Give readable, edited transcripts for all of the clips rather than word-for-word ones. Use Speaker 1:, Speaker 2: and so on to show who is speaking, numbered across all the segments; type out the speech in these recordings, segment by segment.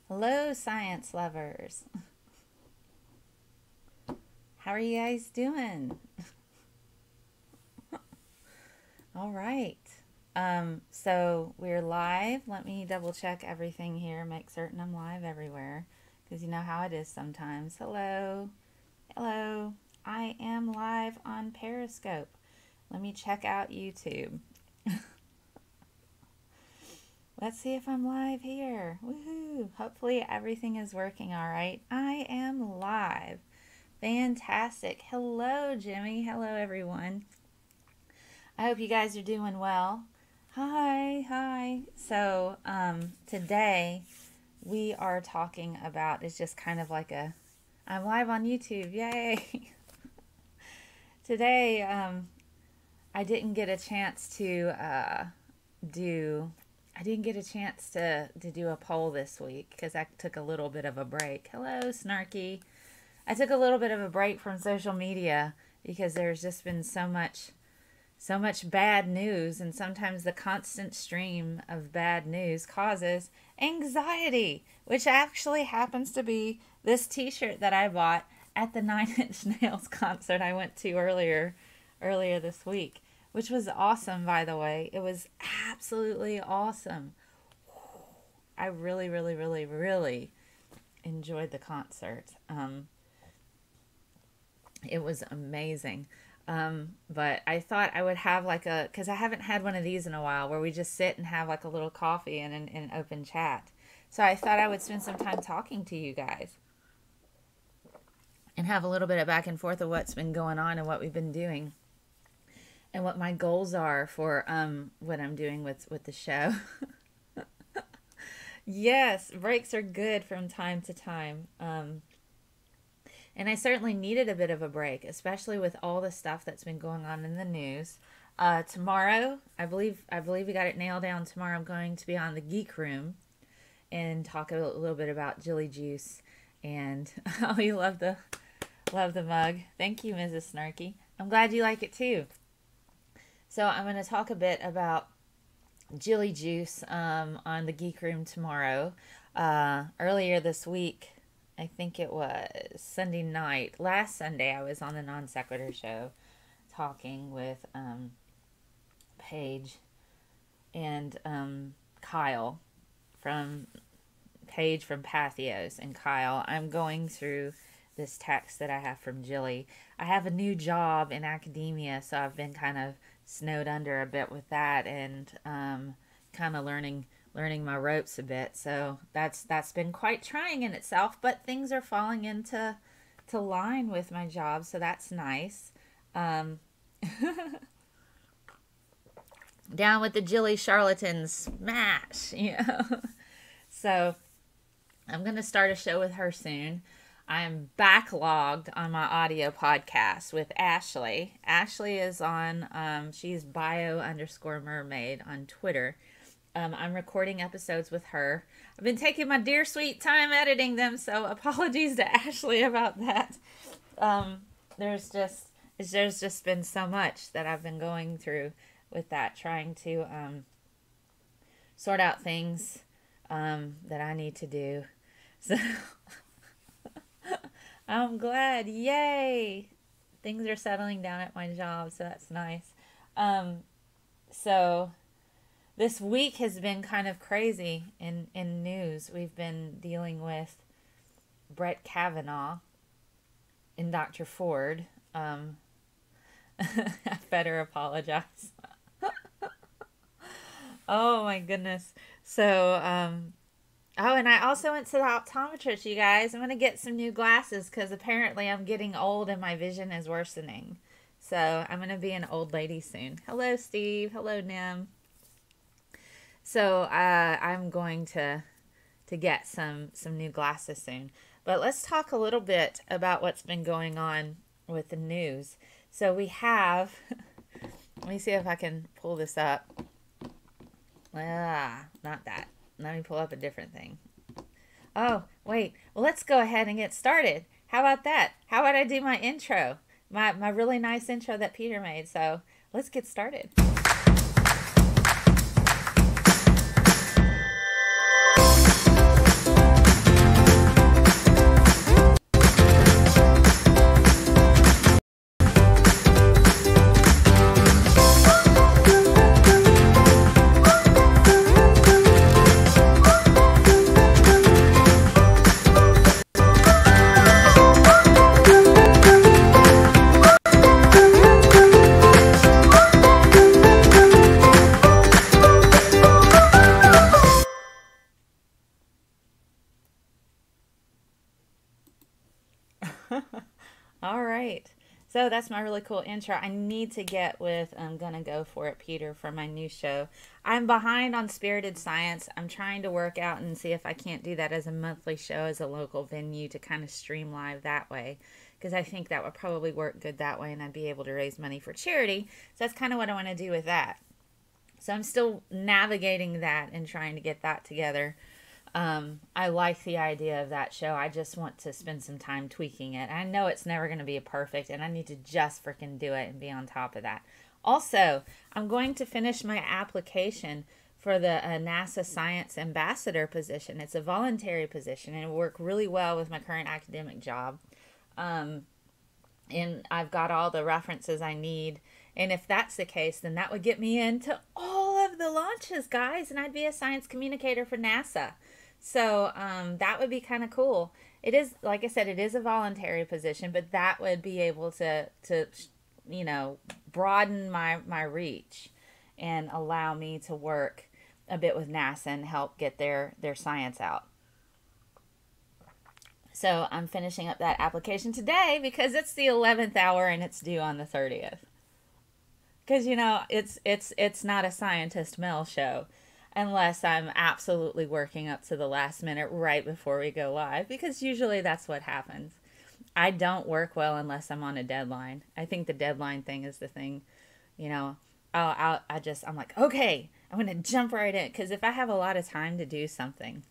Speaker 1: Hello, science lovers. How are you guys doing? All right. So we're live. Let me double check everything here, make certain I'm live everywhere, because you know how it is sometimes. Hello. Hello. I am live on Periscope. Let me check out YouTube. Let's see if I'm live here. Woohoo! Hopefully everything is working all right. I am live. Fantastic. Hello, Jimmy. Hello, everyone. I hope you guys are doing well. Hi. So, today we are talking about, it's just kind of like I'm live on YouTube. Yay! Today, I didn't get a chance to do a poll this week because I took a little bit of a break. Hello, Snarky. I took a little bit of a break from social media because there's just been so much bad news, and sometimes the constant stream of bad news causes anxiety, which actually happens to be this t-shirt that I bought at the 9 Inch Nails concert I went to earlier this week, which was awesome, by the way. It was absolutely awesome. I really enjoyed the concert. It was amazing. But I thought I would have because I haven't had one of these in a while where we just sit and have like a little coffee and an open chat. So I thought I would spend some time talking to you guys and have a little bit of back and forth of what's been going on and what we've been doing and what my goals are for what I'm doing with the show. Yes, breaks are good from time to time. And I certainly needed a bit of a break, especially with all the stuff that's been going on in the news. Tomorrow, I believe we got it nailed down. Tomorrow I'm going to be on the Geek Room and talk a little bit about Jilly Juice. And oh, you love the mug. Thank you, Mrs. Snarky. I'm glad you like it too. So I'm going to talk a bit about Jilly Juice on the Geek Room tomorrow. Earlier this week, I think it was Sunday night. Last Sunday, I was on the Non Sequitur show talking with Paige and Kyle from Pathos and Kyle. I'm going through this text that I have from Jilly. I have a new job in academia, so I've been kind of snowed under a bit with that and kind of learning my ropes a bit. So that's been quite trying in itself, but things are falling into line with my job, so that's nice. Down with the Jilly charlatans, smash, So I'm going to start a show with her soon. I'm backlogged on my audio podcast with Ashley. Ashley is on, she's bio_mermaid on Twitter. I'm recording episodes with her. I've been taking my dear sweet time editing them, so apologies to Ashley about that. There's just been so much that I've been going through with that, trying to sort out things that I need to do. So I'm glad. Yay! Things are settling down at my job, so that's nice. So this week has been kind of crazy in news. We've been dealing with Brett Kavanaugh and Dr. Ford. I better apologize. Oh my goodness. So, oh, and I also went to the optometrist, you guys. I'm going to get some new glasses because apparently I'm getting old and my vision is worsening. So I'm going to be an old lady soon. Hello, Steve. Hello, Nim. So I'm going to get some new glasses soon. But let's talk a little bit about what's been going on with the news. So we have, let me see if I can pull this up. Not that. Let me pull up a different thing. Oh, wait. Well, let's go ahead and get started. How about that? How about I do my intro? My really nice intro that Peter made. So let's get started. All right. So that's my really cool intro. I need to get with I'm gonna go for it, Peter, for my new show. I'm behind on Spirited Science. I'm trying to work out and see if I can't do that as a monthly show as a local venue to kind of stream live that way. Because I think that would probably work good that way and I'd be able to raise money for charity. So that's kind of what I want to do with that. So I'm still navigating that and trying to get that together. I like the idea of that show. I just want to spend some time tweaking it. I know it's never going to be perfect, and I need to just freaking do it and be on top of that. Also, I'm going to finish my application for the NASA Science Ambassador position. It's a voluntary position, and it will work really well with my current academic job. And I've got all the references I need. And if that's the case, then that would get me into all of the launches, guys, and I'd be a science communicator for NASA. So that would be kind of cool. It is, like I said, it is a voluntary position, but that would be able to you know, broaden my reach and allow me to work a bit with NASA and help get their science out. So I'm finishing up that application today because it's the 11th hour and it's due on the 30th. Because, you know, it's not a ScientistMel show unless I'm absolutely working up to the last minute right before we go live, because usually that's what happens. I don't work well unless I'm on a deadline. I think the deadline thing is the thing, you know. I'm like, okay, I'm going to jump right in, because if I have a lot of time to do something,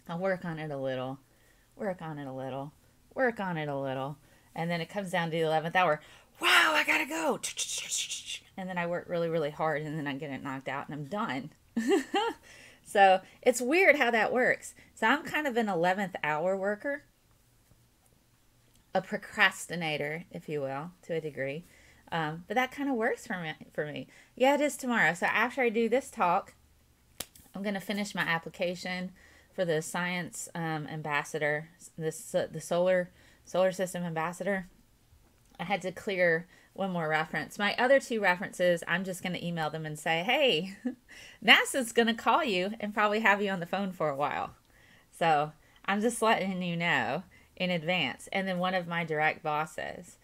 Speaker 1: I'll work on it a little, and then it comes down to the 11th hour. Wow, I gotta go. And then I work really, really hard, and then I get it knocked out, and I'm done. So it's weird how that works. So I'm kind of an 11th hour worker, a procrastinator, if you will, to a degree. But that kind of works for me. Yeah, it is tomorrow. So after I do this talk, I'm going to finish my application for the science ambassador, the solar system ambassador. I had to clear one more reference. My other two references, I'm just going to email them and say, hey, NASA's going to call you and probably have you on the phone for a while. So I'm just letting you know in advance. And then one of my direct bosses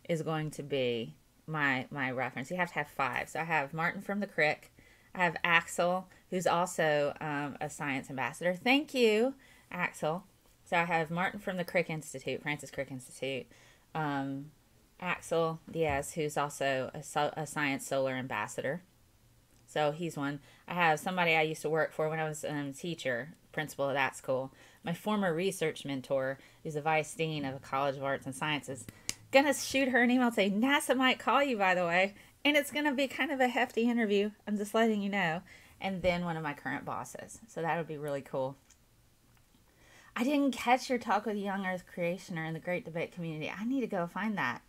Speaker 1: is going to be my reference. You have to have 5. So I have Martin from the Crick. I have Axel, who's also a science ambassador. Thank you, Axel. So I have Martin from the Crick Institute, Francis Crick Institute. Axel Diaz, who's also a science solar ambassador. So he's one. I have somebody I used to work for when I was a teacher, principal of that school. My former research mentor, who's the vice dean of the College of Arts and Sciences. Gonna shoot her an email and say, NASA might call you, by the way. And it's gonna be kind of a hefty interview. I'm just letting you know. And then one of my current bosses. So that would be really cool. I didn't catch your talk with Young Earth Creationer in the Great Debate Community. I need to go find that.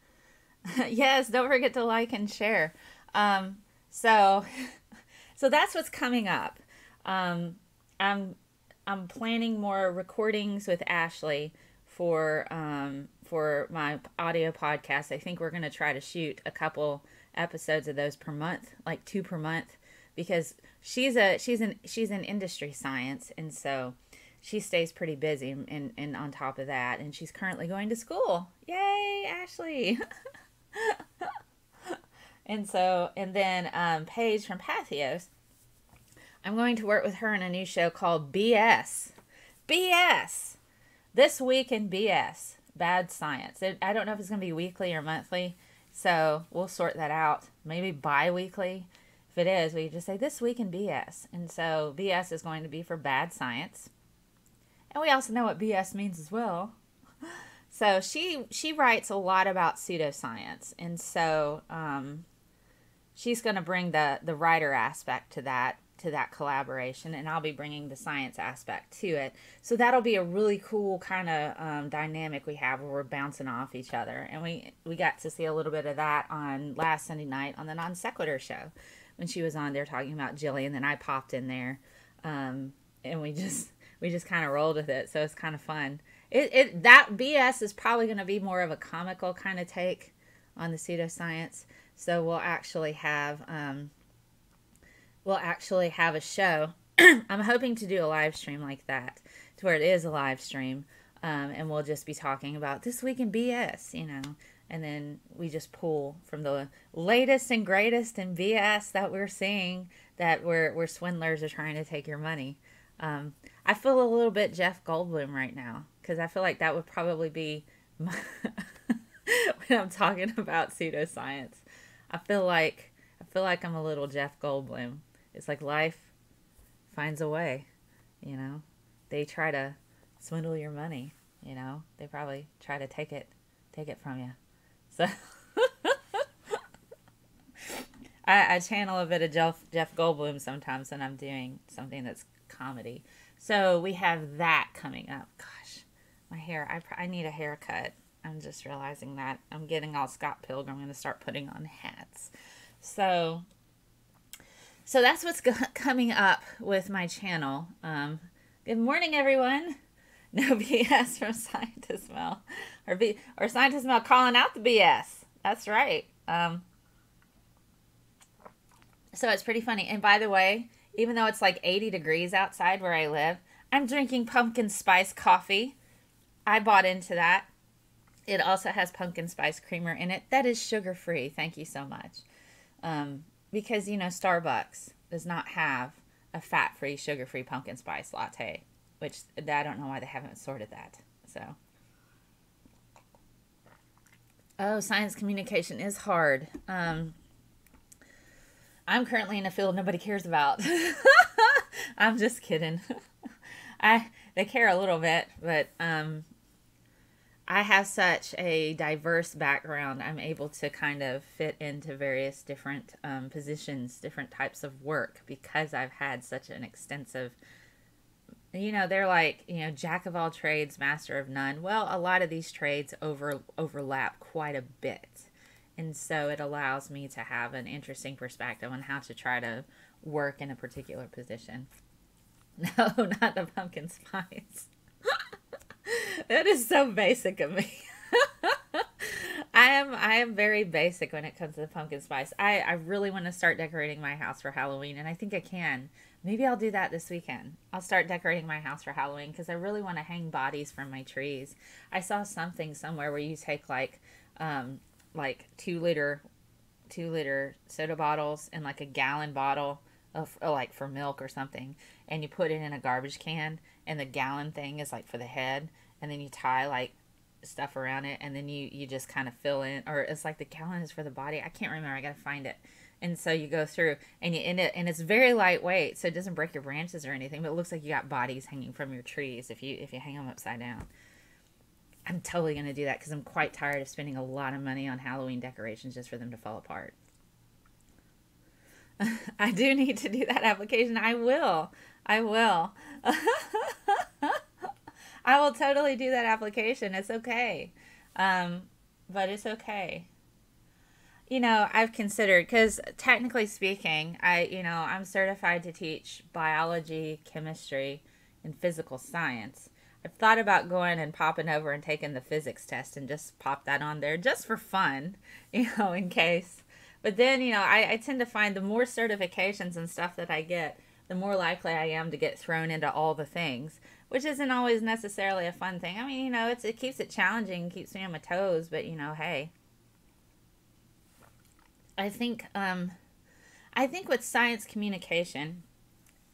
Speaker 1: Yes, don't forget to like and share. So that's what's coming up. I'm planning more recordings with Ashley for my audio podcast. I think we're going to try to shoot a couple episodes of those per month, like 2 per month, because she's in industry science, and so she stays pretty busy and on top of that, and she's currently going to school. Yay, Ashley! And then Paige from Pathos, I'm going to work with her in a new show called BS. This Week in BS. Bad Science. I don't know if it's going to be weekly or monthly, so we'll sort that out. Maybe bi-weekly. If it is, we just say This Week in BS. And so BS is going to be for bad science. And we also know what BS means as well. So she writes a lot about pseudoscience, and so she's going to bring the writer aspect to that collaboration, and I'll be bringing the science aspect to it. So that'll be a really cool kind of dynamic we have where we're bouncing off each other, and we got to see a little bit of that on last Sunday night on the Non Sequitur show when she was on there talking about Jillian, and then I popped in there, and we just kind of rolled with it. So it's kind of fun. That BS is probably going to be more of a comical kind of take on the pseudoscience. So we'll actually have a show. I'm hoping to do a live stream like that, to where it is a live stream, And we'll just be talking about this week in BS, you know, and then we just pull from the latest and greatest in BS that we're seeing, that where swindlers are trying to take your money. I feel a little bit Jeff Goldblum right now, because I feel like that would probably be my when I'm talking about pseudoscience. I feel like I'm a little Jeff Goldblum. It's like life finds a way, you know. They try to swindle your money, you know. They probably try to take it from you. So I channel a bit of Jeff Goldblum sometimes when I'm doing something that's comedy. So we have that coming up. Gosh, my hair. I need a haircut. I'm just realizing that. I'm getting all Scott Pilgrim. I'm going to start putting on hats. So that's what's coming up with my channel. Good morning, everyone. No BS from ScientistMel. Or ScientistMel calling out the BS. That's right. So it's pretty funny. And by the way, even though it's like 80 degrees outside where I live, I'm drinking pumpkin spice coffee. I bought into that. It also has pumpkin spice creamer in it. That is sugar-free. Thank you so much. Because, you know, Starbucks does not have a fat-free, sugar-free pumpkin spice latte. Which, I don't know why they haven't sorted that. So. Oh, science communication is hard. I'm currently in a field nobody cares about. I'm just kidding. They care a little bit, but I have such a diverse background. I'm able to kind of fit into various different positions, different types of work, because I've had such an extensive, you know, they're like, you know, jack of all trades, master of none. Well, a lot of these trades overlap quite a bit. And so it allows me to have an interesting perspective on how to try to work in a particular position. No, not the pumpkin spice. That is so basic of me. I am very basic when it comes to the pumpkin spice. I really want to start decorating my house for Halloween, and I think I can. Maybe I'll do that this weekend. I'll start decorating my house for Halloween because I really want to hang bodies from my trees. I saw something somewhere where you take like 2-liter soda bottles and like a gallon bottle of like for milk or something, and you put it in a garbage can, and the gallon thing is like for the head, and then you tie like stuff around it, and then you just kind of fill in, or it's like the gallon is for the body. I can't remember. I gotta find it. And so you go through and you end it, and it's very lightweight, so it doesn't break your branches or anything, but it looks like you got bodies hanging from your trees if you hang them upside down. I'm totally going to do that because I'm quite tired of spending a lot of money on Halloween decorations just for them to fall apart. I do need to do that application. I will. I will totally do that application. It's okay. But it's okay. You know, I've considered, because technically speaking, I'm certified to teach biology, chemistry, and physical science. I've thought about going and popping over and taking the physics test and just pop that on there just for fun, you know, in case. But then, you know, I tend to find the more certifications and stuff that I get, the more likely I am to get thrown into all the things, which isn't always necessarily a fun thing. I mean, you know, it keeps it challenging, keeps me on my toes, but, you know, hey. I think with science communication,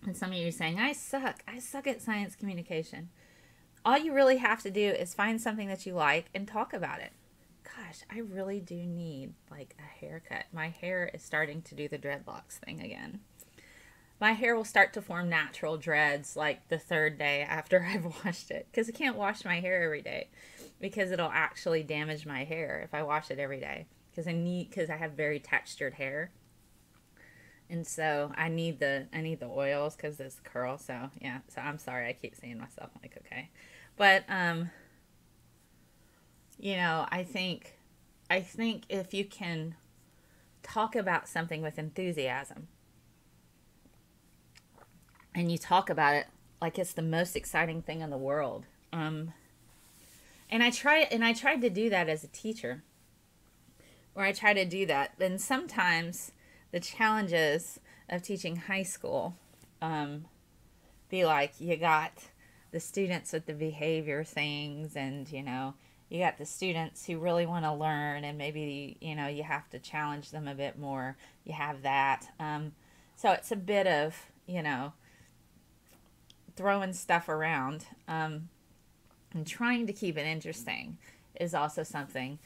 Speaker 1: and some of you are saying, I suck at science communication. All you really have to do is find something that you like and talk about it. Gosh, I really do need like a haircut. My hair is starting to do the dreadlocks thing again. My hair will start to form natural dreads like the third day after I've washed it, because I can't wash my hair every day because it'll actually damage my hair if I wash it every day. Because I have very textured hair, and so I need the oils because there's curl. So yeah, so I'm sorry I keep saying myself like okay, but you know, I think if you can talk about something with enthusiasm and you talk about it like it's the most exciting thing in the world, and I tried to do that as a teacher. Or I try to do that. And sometimes the challenges of teaching high school be like, you got the students with the behavior things, and you got the students who really want to learn, and maybe you have to challenge them a bit more. You have that. So it's a bit of throwing stuff around, and trying to keep it interesting is also something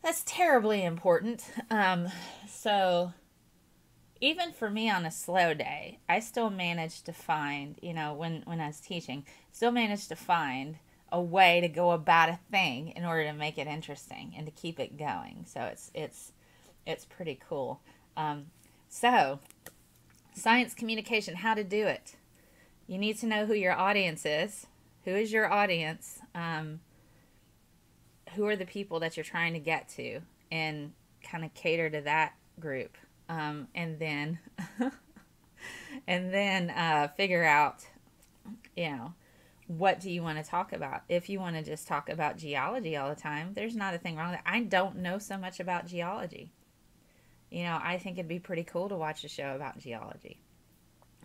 Speaker 1: that's terribly important. So even for me on a slow day, I still managed to find, when I was teaching, still managed to find a way to go about a thing in order to make it interesting and to keep it going. So it's pretty cool. So science communication, how to do it. You need to know who your audience is. Who is your audience? Who are the people that you're trying to get to, and kind of cater to that group. And then figure out, what do you want to talk about? If you want to just talk about geology all the time, there's not a thing wrong with that. I don't know so much about geology. I think it'd be pretty cool to watch a show about geology.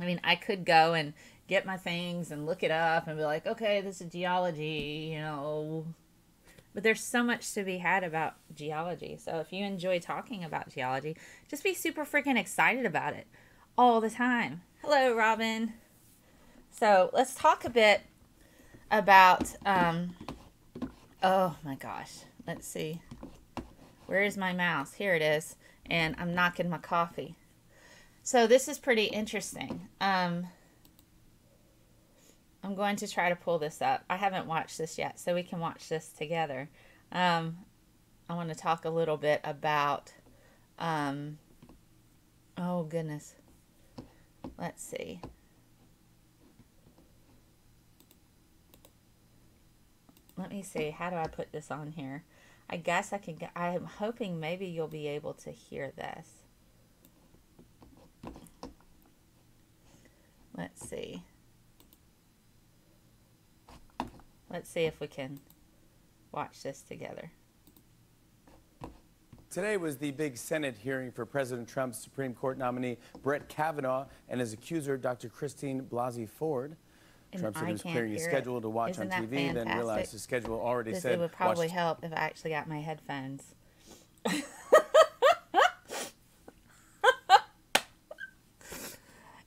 Speaker 1: I mean, I could go and get my things and look it up and be like, okay, this is geology, But there's so much to be had about geology. So if you enjoy talking about geology, just be super freaking excited about it all the time. Hello, Robin. So let's talk a bit about, oh my gosh, let's see. Where is my mouse? Here it is. And I'm knocking my coffee. So this is pretty interesting. I'm going to try to pull this up. I haven't watched this yet, so we can watch this together. I want to talk a little bit about, oh goodness. Let's see. Let me see. How do I put this on here? I guess I can get, I'm hoping maybe you'll be able to hear this. Let's see. Let's see if we can watch this together.
Speaker 2: Today was the big Senate hearing for President Trump's Supreme Court nominee Brett Kavanaugh and his accuser, Dr. Christine Blasey Ford. Trump said he was clearing his schedule to watch on TV, then realized his schedule already said...
Speaker 1: It would probably help if I actually got my headphones.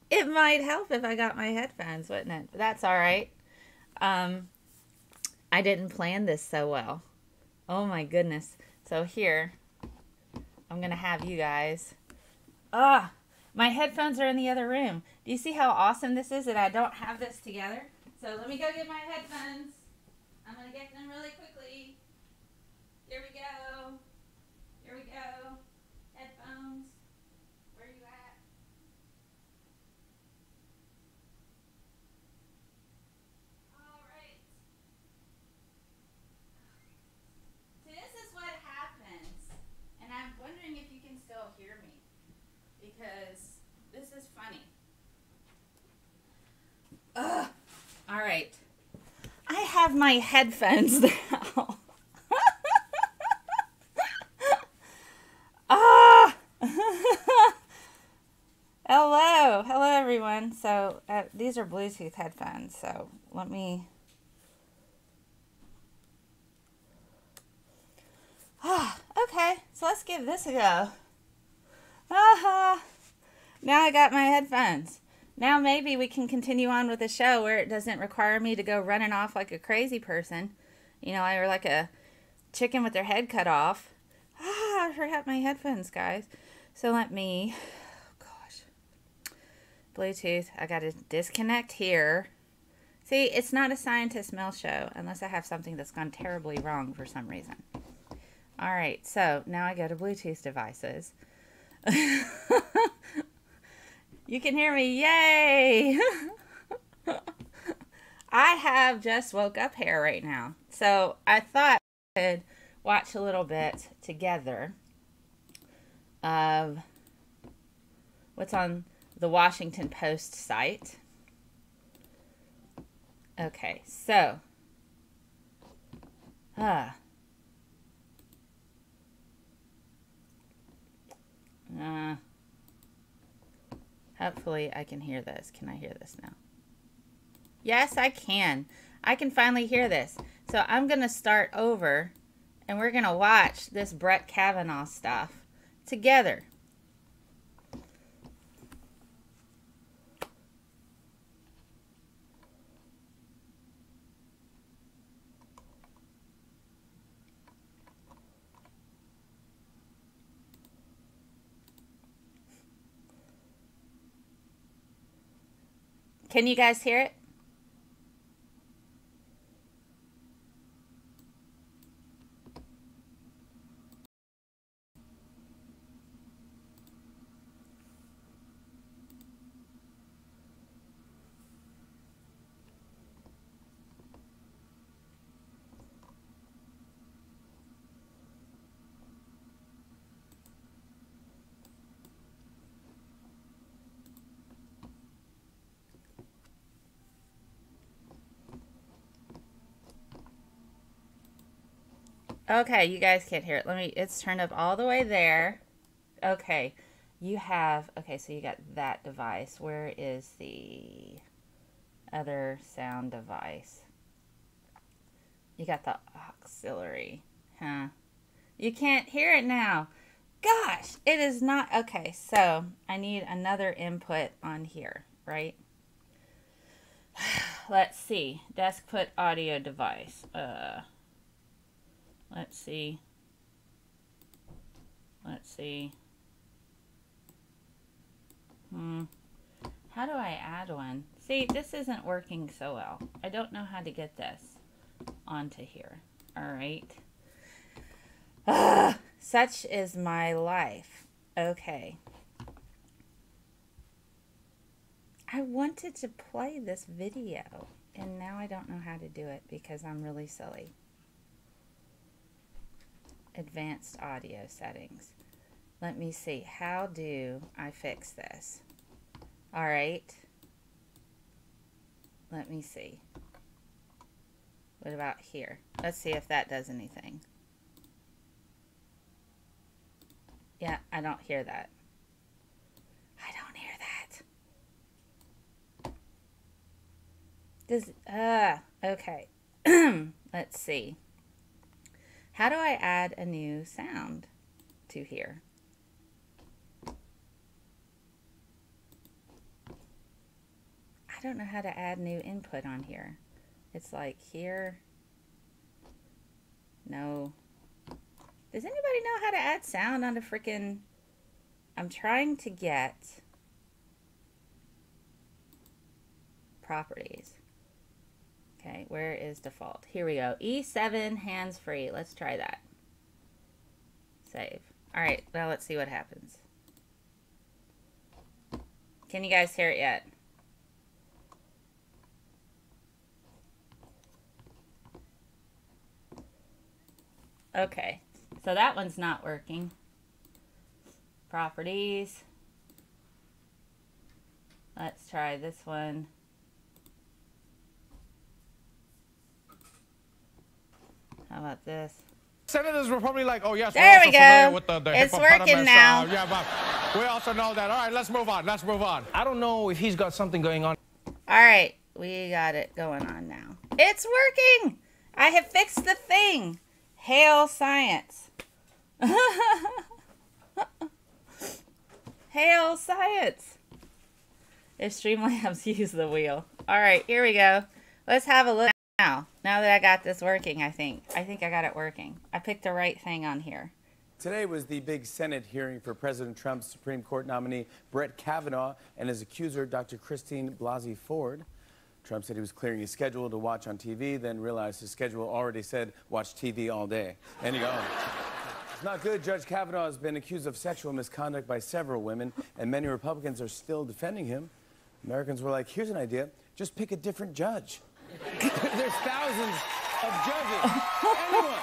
Speaker 1: It might help if I got my headphones, wouldn't it? But that's all right. I didn't plan this so well. Oh my goodness. So here, I'm going to have you guys. My headphones are in the other room. Do you see how awesome this is that I don't have this together? So let me go get my headphones. I'm going to get them really quickly. Here we go. Here we go. Headphones. Where are you at? All right. This is what happens. And I'm wondering if you can still hear me, because this is funny. Ugh. All right. I have my headphones now. Hello everyone. So these are Bluetooth headphones. So let me. Okay. So let's give this a go. Now I got my headphones. Now maybe we can continue on with the show where it doesn't require me to go running off like a crazy person. Or like a chicken with their head cut off. I forgot my headphones, guys. So let me, Bluetooth. I got to disconnect here. See, it's not a ScientistMel show unless I have something that's gone terribly wrong for some reason. All right, so now I go to Bluetooth devices. You can hear me. Yay! I have just woke up here right now. So I thought we could watch a little bit together of what's on the Washington Post site. Okay, so hopefully I can hear this. Can I hear this now? Yes, I can. I can finally hear this. So I'm going to start over, and we're going to watch this Brett Kavanaugh stuff together. Can you guys hear it? Okay, you guys can't hear it. It's turned up all the way there. Okay, so you got that device. Where is the other sound device? You got the auxiliary, huh? You can't hear it now. Gosh, it is not. Okay, so I need another input on here, right? Let's see. Desk put audio device. Let's see. How do I add one? See, this isn't working so well. I don't know how to get this onto here. All right. Such is my life. Okay. I wanted to play this video, and now I don't know how to do it because I'm really silly. Advanced audio settings. Let me see. How do I fix this? All right. Let me see. What about here? Let's see if that does anything. Yeah, I don't hear that. I don't hear that. Okay. Let's see. How do I add a new sound to here? I don't know how to add new input on here. It's like here. No. Does anybody know how to add sound on a freaking... I'm trying to get properties. Okay, where is default? Here we go. E7 hands-free. Let's try that. Save. All right, now let's see what happens. Can you guys hear it yet? Okay, so that one's not working. Properties. Let's try this one. How about this?
Speaker 3: Senators were probably like, oh, yes,
Speaker 1: there
Speaker 3: we're
Speaker 1: we
Speaker 3: also
Speaker 1: go.
Speaker 3: With the
Speaker 1: it's working now.
Speaker 3: Yeah, but we also know that. All right, let's move on. Let's move on. I don't know if he's got something going on.
Speaker 1: All right, we got it going on now. It's working. I have fixed the thing. Hail science. Hail science. If Streamlabs use the wheel. All right, here we go. Let's have a look now. Now that I got this working, I think I got it working. I picked the right thing on here.
Speaker 2: Today was the big Senate hearing for President Trump's Supreme Court nominee Brett Kavanaugh and his accuser, Dr. Christine Blasey Ford. Trump said he was clearing his schedule to watch on TV, then realized his schedule already said watch TV all day. And you go, it's not good. Judge Kavanaugh has been accused of sexual misconduct by several women, and many Republicans are still defending him. Americans were like, here's an idea. Just pick a different judge. There's thousands of judges. Anyone.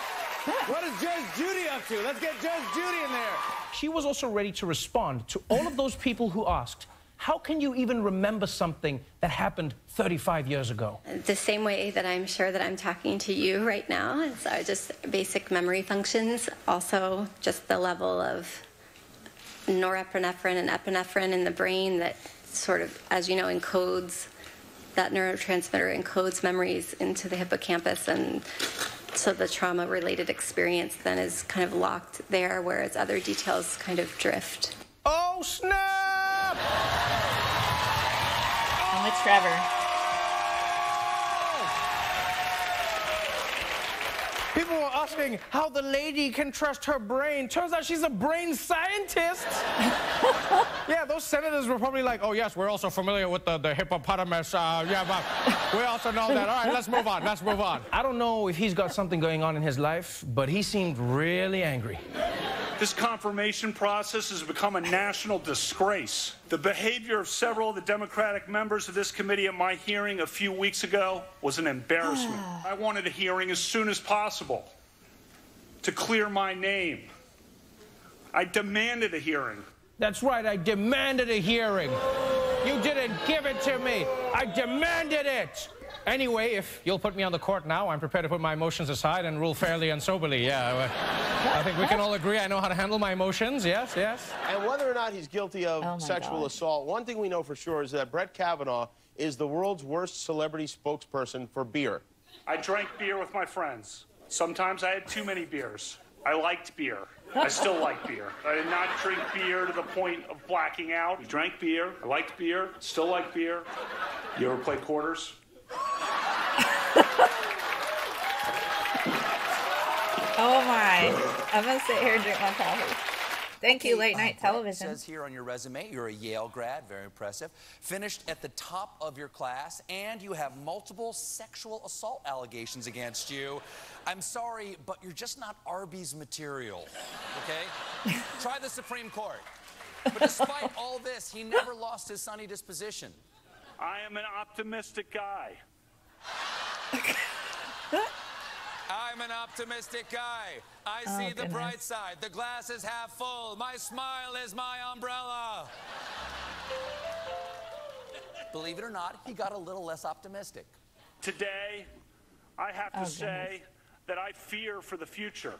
Speaker 2: What is Judge Judy up to? Let's get Judge Judy in there.
Speaker 3: She was also ready to respond to all of those people who asked, how can you even remember something that happened 35 years ago?
Speaker 4: The same way that I'm sure that I'm talking to you right now. It's just basic memory functions. Also, just the level of norepinephrine and epinephrine in the brain that sort of, as you know, encodes that neurotransmitter encodes memories into the hippocampus, and so the trauma-related experience then is kind of locked there, whereas other details kind of drift.
Speaker 3: Oh, snap!
Speaker 1: I'm with Trevor.
Speaker 3: People were asking how the lady can trust her brain. Turns out she's a brain scientist. Yeah, those senators were probably like, oh, yes, we're also familiar with the hippopotamus. Yeah, but we also know that. All right, let's move on. Let's move on. I don't know if he's got something going on in his life, but he seemed really angry.
Speaker 5: This confirmation process has become a national disgrace. The behavior of several of the Democratic members of this committee at my hearing a few weeks ago was an embarrassment. I wanted a hearing as soon as possible to clear my name. I demanded a hearing.
Speaker 3: That's right, I demanded a hearing. You didn't give it to me. I demanded it. Anyway, if you'll put me on the court now, I'm prepared to put my emotions aside and rule fairly and soberly. Yeah, I think we can all agree I know how to handle my emotions. Yes, yes.
Speaker 6: And whether or not he's guilty of sexual assault, one thing we know for sure is that Brett Kavanaugh is the world's worst celebrity spokesperson for beer.
Speaker 5: I drank beer with my friends. Sometimes I had too many beers. I liked beer. I still like beer. I did not drink beer to the point of blacking out. I drank beer. I liked beer. Still like beer. You ever play quarters?
Speaker 1: Oh my. I'm going to sit here and drink my coffee. Thank you, late night television.
Speaker 7: It says here on your resume, you're a Yale grad, very impressive, finished at the top of your class, and you have multiple sexual assault allegations against you. I'm sorry, but you're just not Arby's material, okay? Try the Supreme Court. But despite all this, he never lost his sunny disposition.
Speaker 5: I am an optimistic guy.
Speaker 7: I'm an optimistic guy. I see the bright side. The glass is half full. My smile is my umbrella. Believe it or not, he got a little less optimistic.
Speaker 5: Today, I have to say that I fear for the future.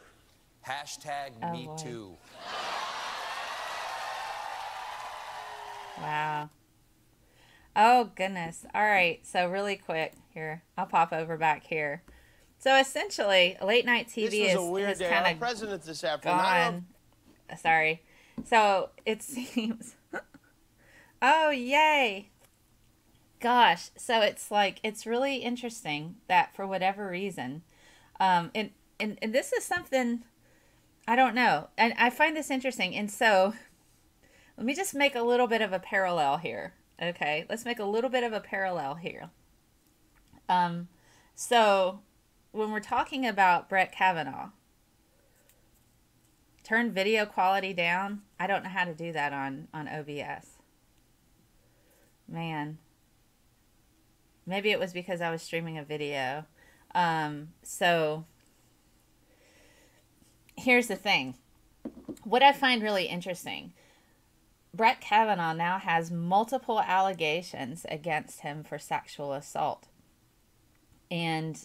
Speaker 7: Hashtag me too.
Speaker 1: Wow. Oh, goodness. All right. So really quick here. I'll pop over back here. So essentially, late night TV is kind of
Speaker 6: president this afternoon.
Speaker 1: Gone. Sorry. So it seems. Oh, yay. Gosh. So it's like, it's really interesting that for whatever reason, and this is something, I don't know. And I find this interesting. And so let me just make a little bit of a parallel here. Okay, let's make a little bit of a parallel here. So when we're talking about Brett Kavanaugh, turn video quality down. I don't know how to do that on OBS. Man. Maybe it was because I was streaming a video. So here's the thing. What I find really interesting, Brett Kavanaugh now has multiple allegations against him for sexual assault. And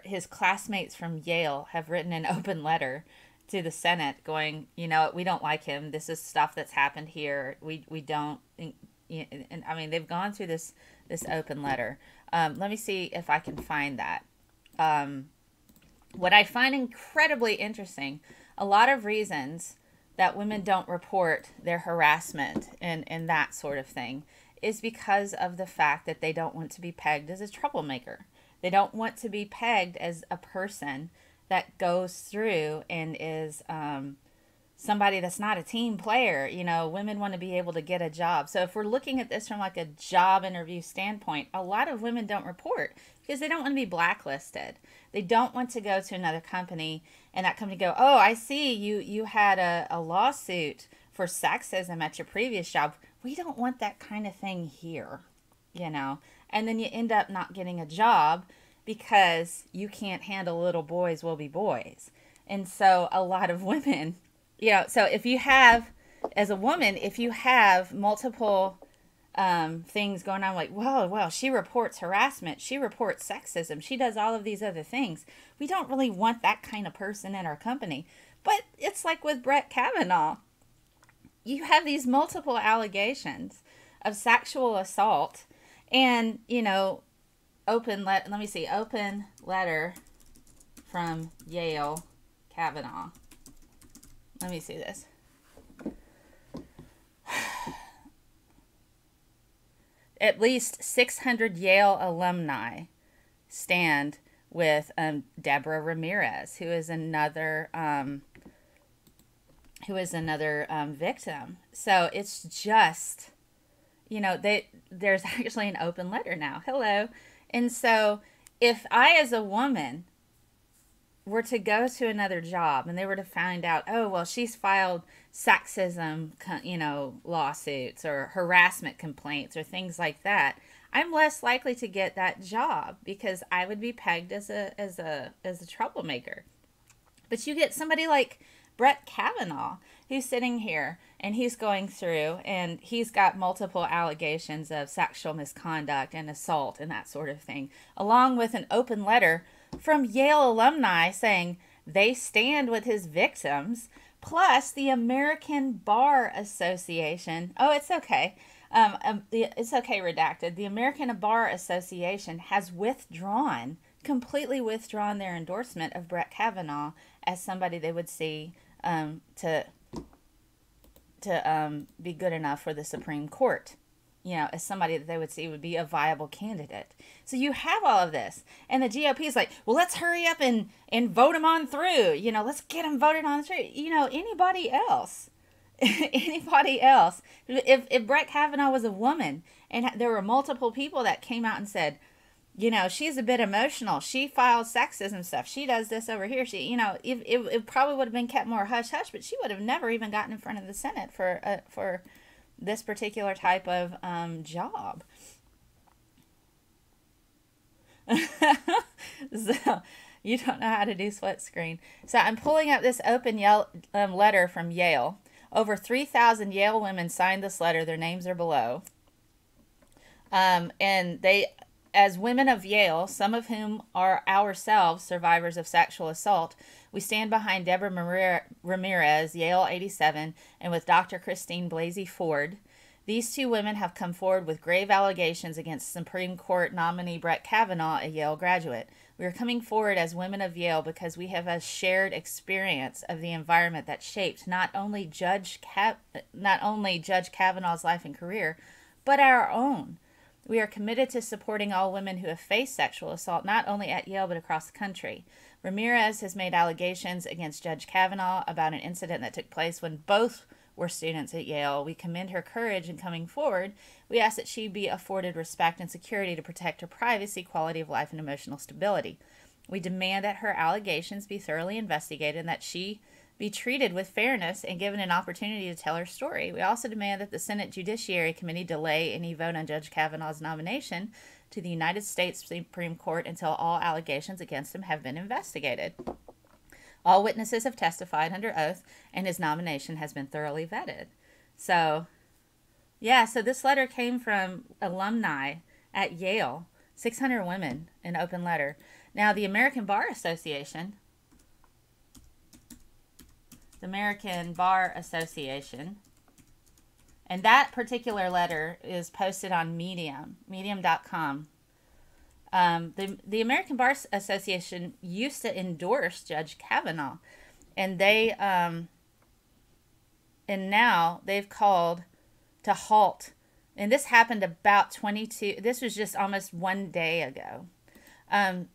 Speaker 1: his classmates from Yale have written an open letter to the Senate going, you know, we don't like him. This is stuff that's happened here. We don't, and I mean, they've gone through this open letter. Let me see if I can find that. What I find incredibly interesting, a lot of reasons that women don't report their harassment and that sort of thing is because of the fact that they don't want to be pegged as a troublemaker. They don't want to be pegged as a person that goes through and is somebody that's not a team player. You know, women want to be able to get a job. So if we're looking at this from like a job interview standpoint, a lot of women don't report because they don't want to be blacklisted. They don't want to go to another company and that company go, oh, I see you had a lawsuit for sexism at your previous job. We don't want that kind of thing here, you know. And then you end up not getting a job because you can't handle little boys will be boys. And so a lot of women, you know, so if you have, as a woman, if you have multiple things going on, like, well, she reports harassment, she reports sexism, she does all of these other things. We don't really want that kind of person in our company. But it's like with Brett Kavanaugh. You have these multiple allegations of sexual assault, And, you know, open letter from Yale, Kavanaugh. Let me see this. At least 600 Yale alumni stand with Deborah Ramirez, who is another victim. So it's just, you know, there's actually an open letter now. Hello. And so if I, as a woman, were to go to another job and they were to find out, oh, well, she's filed sexism, you know, lawsuits or harassment complaints or things like that, I'm less likely to get that job because I would be pegged as a troublemaker. But you get somebody like Brett Kavanaugh, who's sitting here and he's going through and he's got multiple allegations of sexual misconduct and assault and that sort of thing, along with an open letter from Yale alumni saying they stand with his victims, plus the American Bar Association. Oh, it's okay. It's okay, redacted. The American Bar Association has completely withdrawn their endorsement of Brett Kavanaugh as somebody they would see to be good enough for the Supreme Court. You know, as somebody that they would see would be a viable candidate. So you have all of this. And the GOP is like, well, let's hurry up and vote him on through. You know, let's get him voted on through. You know, anybody else. If Brett Kavanaugh was a woman and there were multiple people that came out and said, you know, she's a bit emotional. She files sexism stuff. She does this over here. She, you know, it probably would have been kept more hush-hush, but she would have never even gotten in front of the Senate for this particular type of job. So you don't know how to do split screen. So I'm pulling up this open letter from Yale. Over 3,000 Yale women signed this letter. Their names are below. And they, as women of Yale, some of whom are ourselves survivors of sexual assault, we stand behind Deborah Ramirez, Yale 87, and with Dr. Christine Blasey Ford. These two women have come forward with grave allegations against Supreme Court nominee Brett Kavanaugh, a Yale graduate. We are coming forward as women of Yale because we have a shared experience of the environment that shaped not only Judge Kavanaugh's life and career, but our own. We are committed to supporting all women who have faced sexual assault, not only at Yale, but across the country. Ramirez has made allegations against Judge Kavanaugh about an incident that took place when both were students at Yale. We commend her courage in coming forward. We ask that she be afforded respect and security to protect her privacy, quality of life, and emotional stability. We demand that her allegations be thoroughly investigated and that she be treated with fairness and given an opportunity to tell her story. We also demand that the Senate Judiciary Committee delay any vote on Judge Kavanaugh's nomination to the United States Supreme Court until all allegations against him have been investigated. All witnesses have testified under oath, and his nomination has been thoroughly vetted. So, yeah, so this letter came from alumni at Yale, 600 women, an open letter. Now, the American Bar Association, and that particular letter is posted on medium.com. The American Bar Association used to endorse Judge Kavanaugh, and now they've called to halt. And this happened about this was just almost one day ago.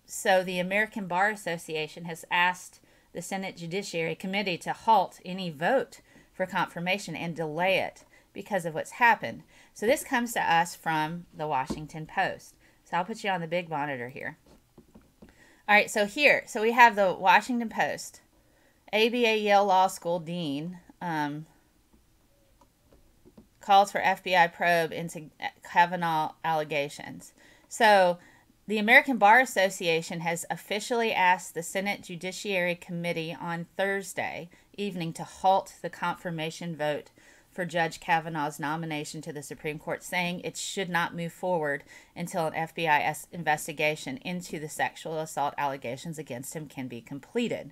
Speaker 1: So the American Bar Association has asked the Senate Judiciary Committee to halt any vote for confirmation and delay it because of what's happened. So this comes to us from the Washington Post. So I'll put you on the big monitor here. All right, so we have the Washington Post. ABA Yale Law School Dean calls for FBI probe into Kavanaugh allegations. So the American Bar Association has officially asked the Senate Judiciary Committee on Thursday evening to halt the confirmation vote for Judge Kavanaugh's nomination to the Supreme Court, saying it should not move forward until an FBI investigation into the sexual assault allegations against him can be completed.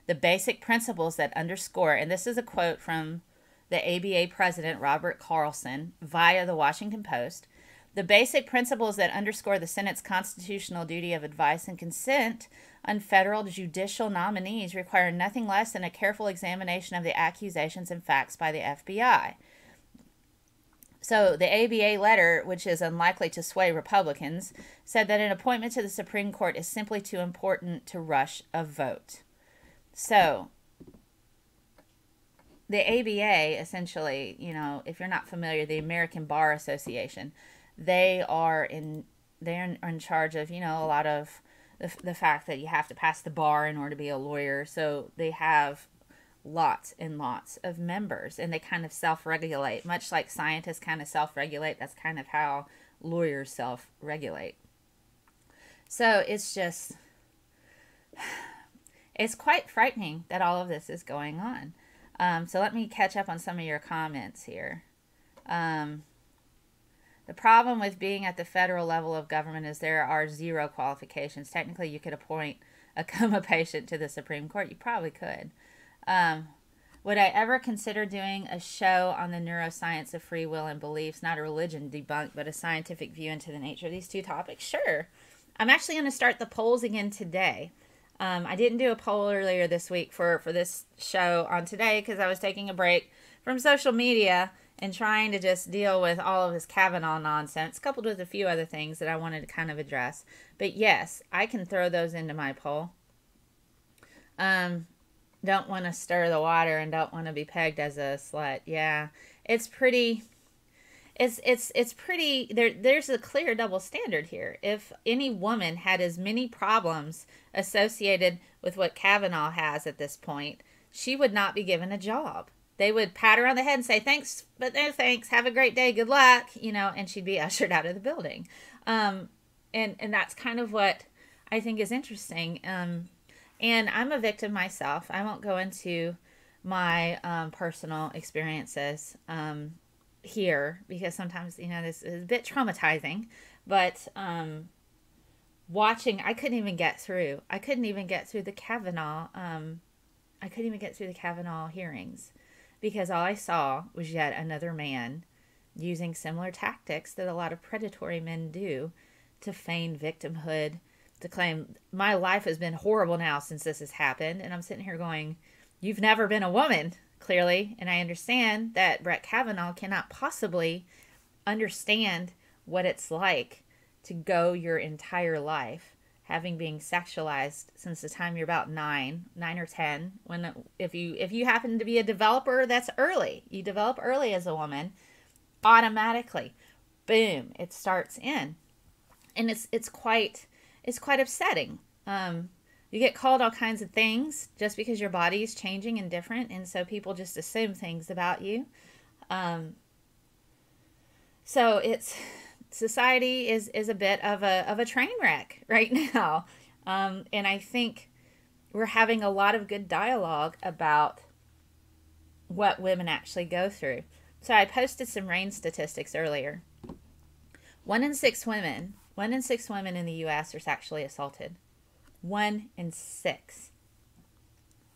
Speaker 1: The basic principles that underscore, and this is a quote from the ABA president, Robert Carlson, via the Washington Post, The basic principles that underscore the Senate's constitutional duty of advice and consent on federal judicial nominees require nothing less than a careful examination of the accusations and facts by the FBI. So the ABA letter, which is unlikely to sway Republicans, said that an appointment to the Supreme Court is simply too important to rush a vote. So the ABA, essentially, you know, if you're not familiar, the American Bar Association, they're in charge of, you know, a lot of the fact that you have to pass the bar in order to be a lawyer. So they have lots and lots of members, and they kind of self-regulate, much like scientists kind of self-regulate. That's kind of how lawyers self-regulate. So it's just, it's quite frightening that all of this is going on. So let me catch up on some of your comments here. The problem with being at the federal level of government is there are zero qualifications. Technically, you could appoint a coma patient to the Supreme Court. You probably could. Would I ever consider doing a show on the neuroscience of free will and beliefs, not a religion debunk, but a scientific view into the nature of these two topics? Sure. I'm actually going to start the polls again today. I didn't do a poll earlier this week for this show on today because I was taking a break from social media and trying to just deal with all of this Kavanaugh nonsense, coupled with a few other things that I wanted to kind of address. But yes, I can throw those into my poll. Don't want to stir the water and don't want to be pegged as a slut. Yeah, it's pretty... It's pretty... There's a clear double standard here. If any woman had as many problems associated with what Kavanaugh has at this point, she would not be given a job. They would pat her on the head and say, thanks, but no thanks, have a great day, good luck, you know, and she'd be ushered out of the building. And that's kind of what I think is interesting. And I'm a victim myself. I won't go into my personal experiences here because sometimes, you know, this is a bit traumatizing. But watching, I couldn't even get through the Kavanaugh. I couldn't even get through the Kavanaugh hearings because all I saw was yet another man using similar tactics that a lot of predatory men do to feign victimhood, to claim my life has been horrible now since this has happened. And I'm sitting here going, you've never been a woman, clearly. And I understand that Brett Kavanaugh cannot possibly understand what it's like to go your entire life having been sexualized since the time you're about 9 or 10. When if you happen to be a developer, that's early. You develop early as a woman, automatically, boom, it starts in, and it's quite upsetting. You get called all kinds of things just because your body is changing and different, and so people just assume things about you. So it's... Society is a bit of a train wreck right now. And I think we're having a lot of good dialogue about what women actually go through. So I posted some RAINN statistics earlier. 1 in 6 women in the U.S. are sexually assaulted. 1 in 6.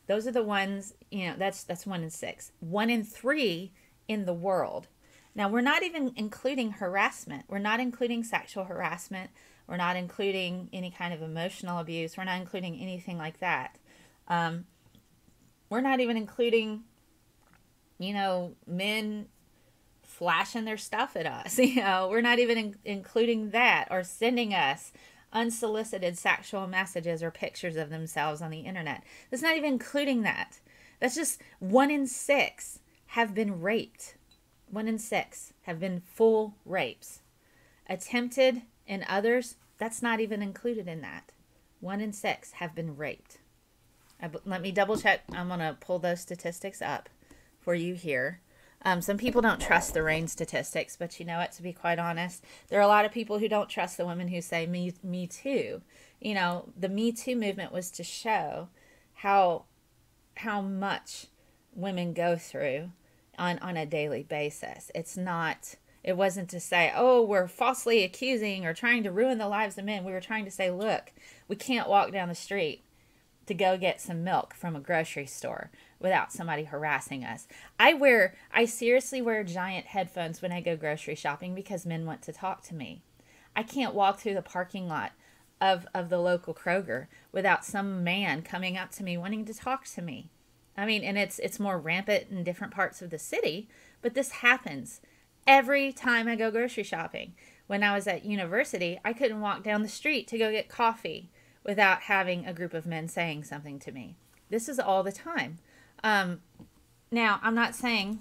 Speaker 1: Those are the ones, you know, that's 1 in 6. 1 in 3 in the world. Now, we're not even including harassment. We're not including sexual harassment. We're not including any kind of emotional abuse. We're not including anything like that. We're not even including, you know, men flashing their stuff at us. You know, we're not even including that, or sending us unsolicited sexual messages or pictures of themselves on the internet. That's not even including that. That's just 1 in 6 have been raped. 1 in 6 have been full rapes. Attempted and others, that's not even included in that. 1 in 6 have been raped. Let me double check. I'm going to pull those statistics up for you here. Some people don't trust the RAINN statistics, but you know what, to be quite honest, there are a lot of people who don't trust the women who say me too. You know, the Me Too movement was to show how much women go through on a daily basis. It wasn't to say, oh, we're falsely accusing or trying to ruin the lives of men. We were trying to say, look, we can't walk down the street to go get some milk from a grocery store without somebody harassing us. I seriously wear giant headphones when I go grocery shopping because men want to talk to me. I can't walk through the parking lot of the local Kroger without some man coming up to me wanting to talk to me. I mean, and it's more rampant in different parts of the city, but this happens every time I go grocery shopping. When I was at university, I couldn't walk down the street to go get coffee without having a group of men saying something to me. This is all the time. Now, I'm not saying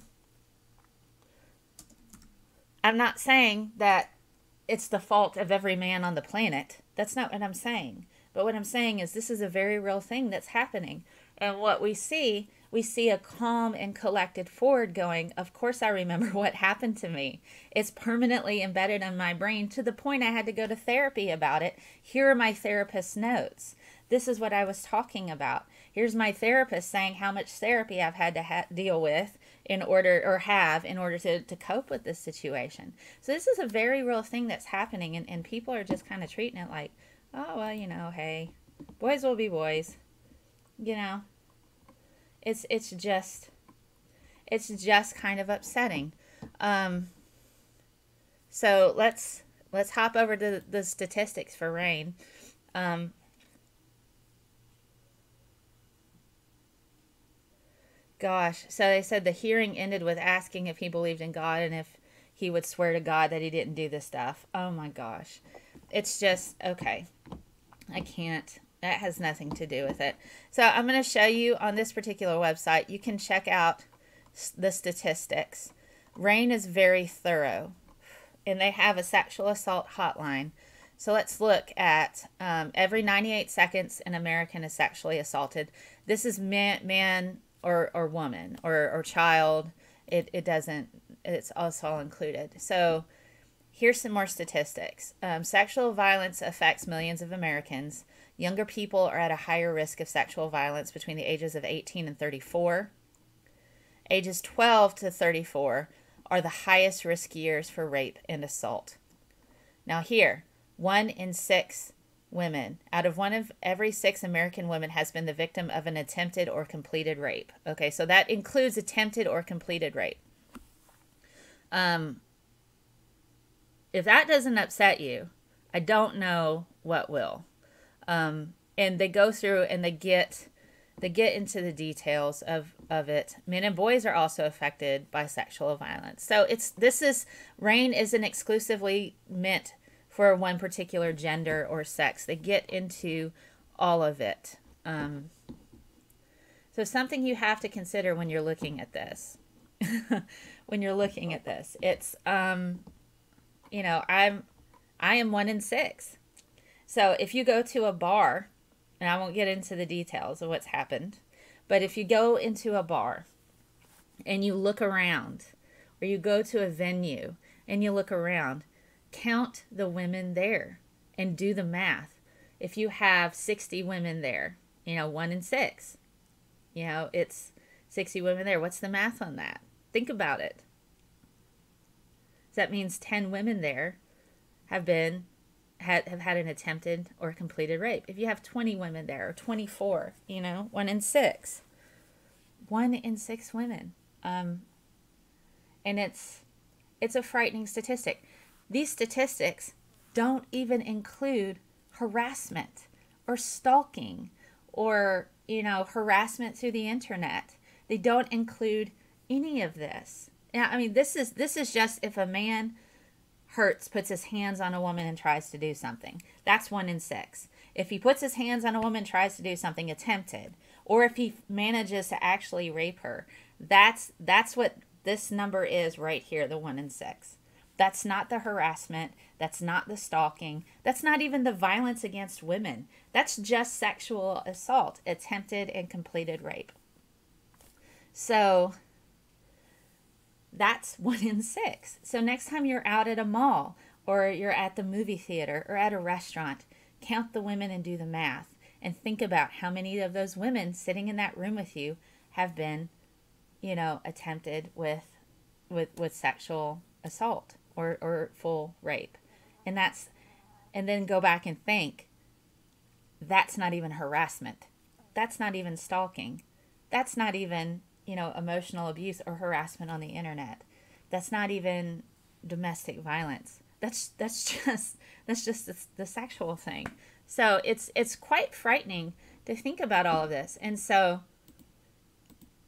Speaker 1: that it's the fault of every man on the planet. That's not what I'm saying. But what I'm saying is this is a very real thing that's happening. And what we see a calm and collected Ford going, of course I remember what happened to me. It's permanently embedded in my brain to the point I had to go to therapy about it. Here are my therapist's notes. This is what I was talking about. Here's my therapist saying how much therapy I've had to deal with in order to cope with this situation. So this is a very real thing that's happening, and people are just kind of treating it like, oh, well, you know, hey, boys will be boys. You know, it's just kind of upsetting. So let's hop over to the statistics for rain. Gosh, so they said the hearing ended with asking if he believed in God and if he would swear to God that he didn't do this stuff. Oh my gosh. It's just, okay. I can't. That has nothing to do with it. So I'm going to show you on this particular website. You can check out the statistics. RAIN is very thorough, and they have a sexual assault hotline. So let's look at every 98 seconds an American is sexually assaulted. This is man or woman or child. It's also all included. So here's some more statistics. Sexual violence affects millions of Americans. Younger people are at a higher risk of sexual violence between the ages of 18 and 34. Ages 12 to 34 are the highest risk years for rape and assault. Now here, 1 in 6 women, out of 1 of every 6 American women has been the victim of an attempted or completed rape. Okay, so that includes attempted or completed rape. If that doesn't upset you, I don't know what will. And they go through and they get into the details of it. Men and boys are also affected by sexual violence. So RAIN isn't exclusively meant for one particular gender or sex. They get into all of it. So something you have to consider when you're looking at this. It's you know, I am 1 in 6. So if you go to a bar, and I won't get into the details of what's happened, but if you go into a bar and you look around, or you go to a venue and you look around, count the women there and do the math. If you have 60 women there, you know, 1 in 6, you know, it's 60 women there. What's the math on that? Think about it. So that means 10 women there have had an attempted or completed rape. If you have 20 women there, or 24, you know, 1 in 6. 1 in 6 women. And it's a frightening statistic. These statistics don't even include harassment or stalking or, you know, harassment through the internet. They don't include any of this. Yeah, I mean, this is just if a man puts his hands on a woman and tries to do something. That's 1 in 6. If he puts his hands on a woman and tries to do something attempted, or if he manages to actually rape her, that's what this number is right here, the 1 in 6. That's not the harassment. That's not the stalking. That's not even the violence against women. That's just sexual assault, attempted and completed rape. So that's 1 in 6. So next time you're out at a mall or you're at the movie theater or at a restaurant, count the women and do the math and think about how many of those women sitting in that room with you have been, you know, attempted with sexual assault or full rape. And then go back and think, that's not even harassment. that's not even stalking. That's not even, emotional abuse or harassment on the internet. That's not even domestic violence. That's just the sexual thing. So it's quite frightening to think about all of this. And so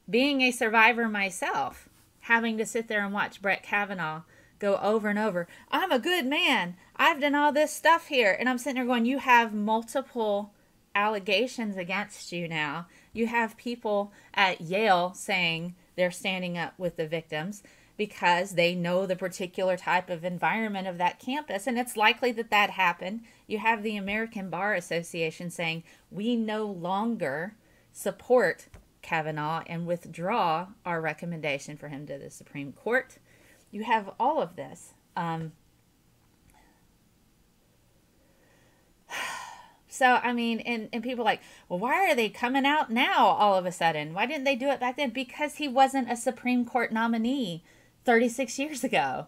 Speaker 1: being a survivor myself, having to sit there and watch Brett Kavanaugh go over and over, I'm a good man, I've done all this stuff here, and I'm sitting there going, you have multiple allegations against you now. You have people at Yale saying they're standing up with the victims because they know the particular type of environment of that campus, and it's likely that that happened. You have the American Bar Association saying we no longer support Kavanaugh and withdraw our recommendation for him to the Supreme Court. You have all of this. So, I mean, and people are like, well, why are they coming out now all of a sudden? Why didn't they do it back then? Because he wasn't a Supreme Court nominee 36 years ago.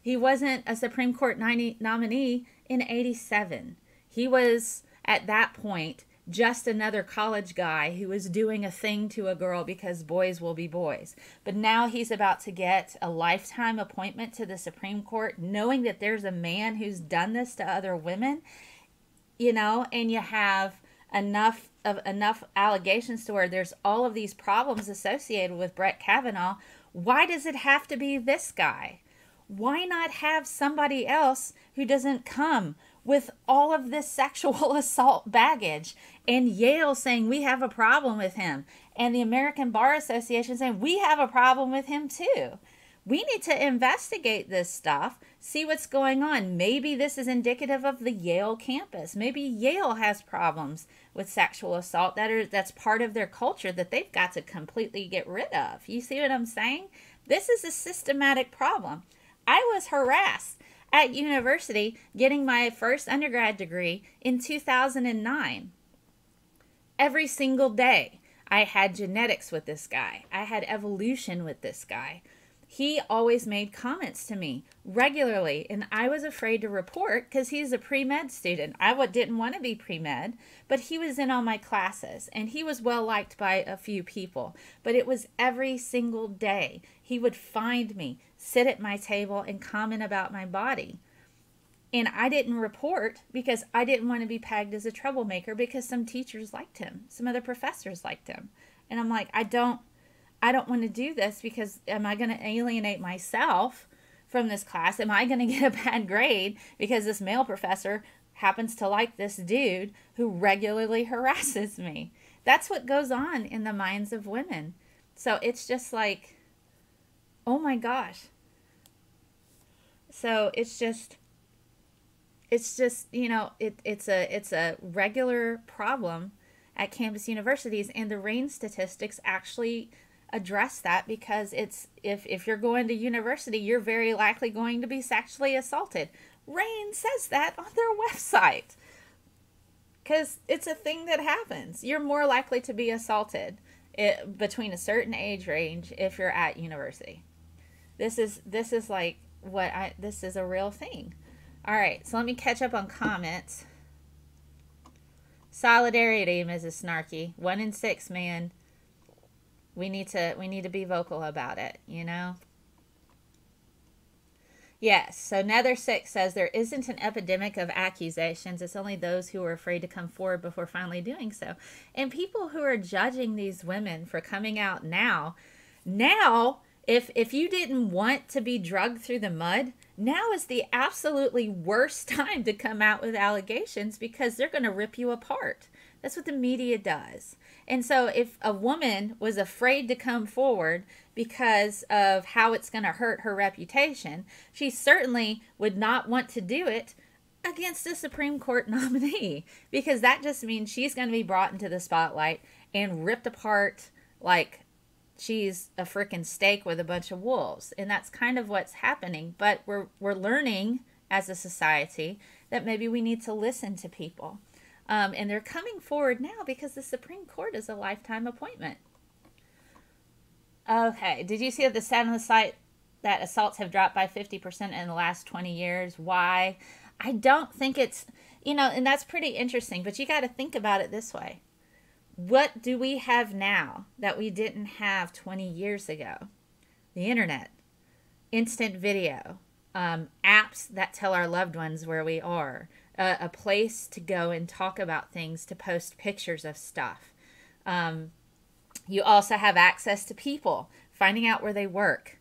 Speaker 1: He wasn't a Supreme Court nominee in 87. He was, at that point, just another college guy who was doing a thing to a girl because boys will be boys. But now he's about to get a lifetime appointment to the Supreme Court, knowing that there's a man who's done this to other women. And you have enough allegations to where there's all of these problems associated with Brett Kavanaugh. Why does it have to be this guy? Why not have somebody else who doesn't come with all of this sexual assault baggage? And Yale saying we have a problem with him, and the American Bar Association saying we have a problem with him too. We need to investigate this stuff, see what's going on. Maybe this is indicative of the Yale campus. Maybe Yale has problems with sexual assault that's part of their culture that they've got to completely get rid of. You see what I'm saying? This is a systematic problem. I was harassed at university getting my first undergrad degree in 2009. Every single day, I had genetics with this guy. I had evolution with this guy. He always made comments to me regularly, and I was afraid to report because he's a pre-med student. I didn't want to be pre-med, but he was in all my classes, and he was well liked by a few people. But it was every single day. He would find me, sit at my table, and comment about my body. And I didn't report because I didn't want to be pegged as a troublemaker because some teachers liked him. Some other professors liked him. And I'm like, I don't want to do this because am I going to alienate myself from this class? Am I going to get a bad grade because this male professor happens to like this dude who regularly harasses me? That's what goes on in the minds of women. So it's just like, oh my gosh. So it's just it's a regular problem at campus universities, and the RAIN statistics actually address that because it's if you're going to university, you're very likely going to be sexually assaulted. RAIN says that on their website because it's a thing that happens. You're more likely to be assaulted between a certain age range if you're at university. This is like this is a real thing. All right, so let me catch up on comments. Solidarity, Mrs. Snarky. 1 in 6, man. We need to be vocal about it, Yes, so Nether6 says there isn't an epidemic of accusations. It's only those who are afraid to come forward before finally doing so. And people who are judging these women for coming out now, if you didn't want to be dragged through the mud, now is the absolutely worst time to come out with allegations because they're going to rip you apart. That's what the media does. And so if a woman was afraid to come forward because of how it's going to hurt her reputation, she certainly would not want to do it against a Supreme Court nominee because that just means she's going to be brought into the spotlight and ripped apart like she's a freaking steak with a bunch of wolves. And that's kind of what's happening. But we're learning as a society that maybe we need to listen to people. And they're coming forward now because the Supreme Court is a lifetime appointment. Okay, did you see at the stat on the site that assaults have dropped by 50% in the last 20 years? Why? I don't think it's, and that's pretty interesting, but you got to think about it this way. What do we have now that we didn't have 20 years ago? The internet, instant video, apps that tell our loved ones where we are, a place to go and talk about things, to post pictures of stuff. You also have access to people, finding out where they work.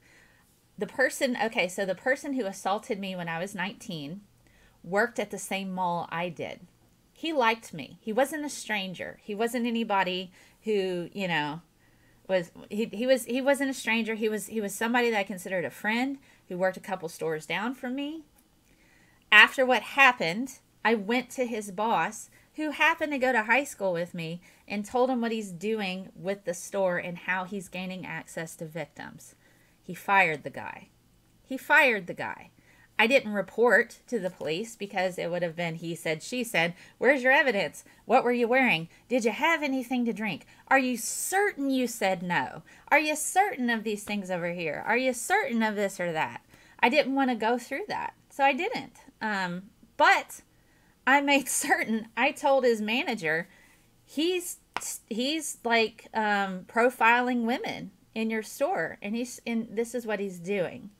Speaker 1: The person who assaulted me when I was 19 worked at the same mall I did. He liked me. He wasn't a stranger. He wasn't anybody who, he wasn't a stranger. He was somebody that I considered a friend who worked a couple stores down from me. After what happened, I went to his boss, who happened to go to high school with me, and told him what he's doing with the store and how he's gaining access to victims. He fired the guy. I didn't report to the police because it would have been he said, she said. Where's your evidence? What were you wearing? Did you have anything to drink? Are you certain you said no? Are you certain of these things over here? Are you certain of this or that? I didn't want to go through that, so I didn't. But I made certain, I told his manager, he's like profiling women in your store, and this is what he's doing.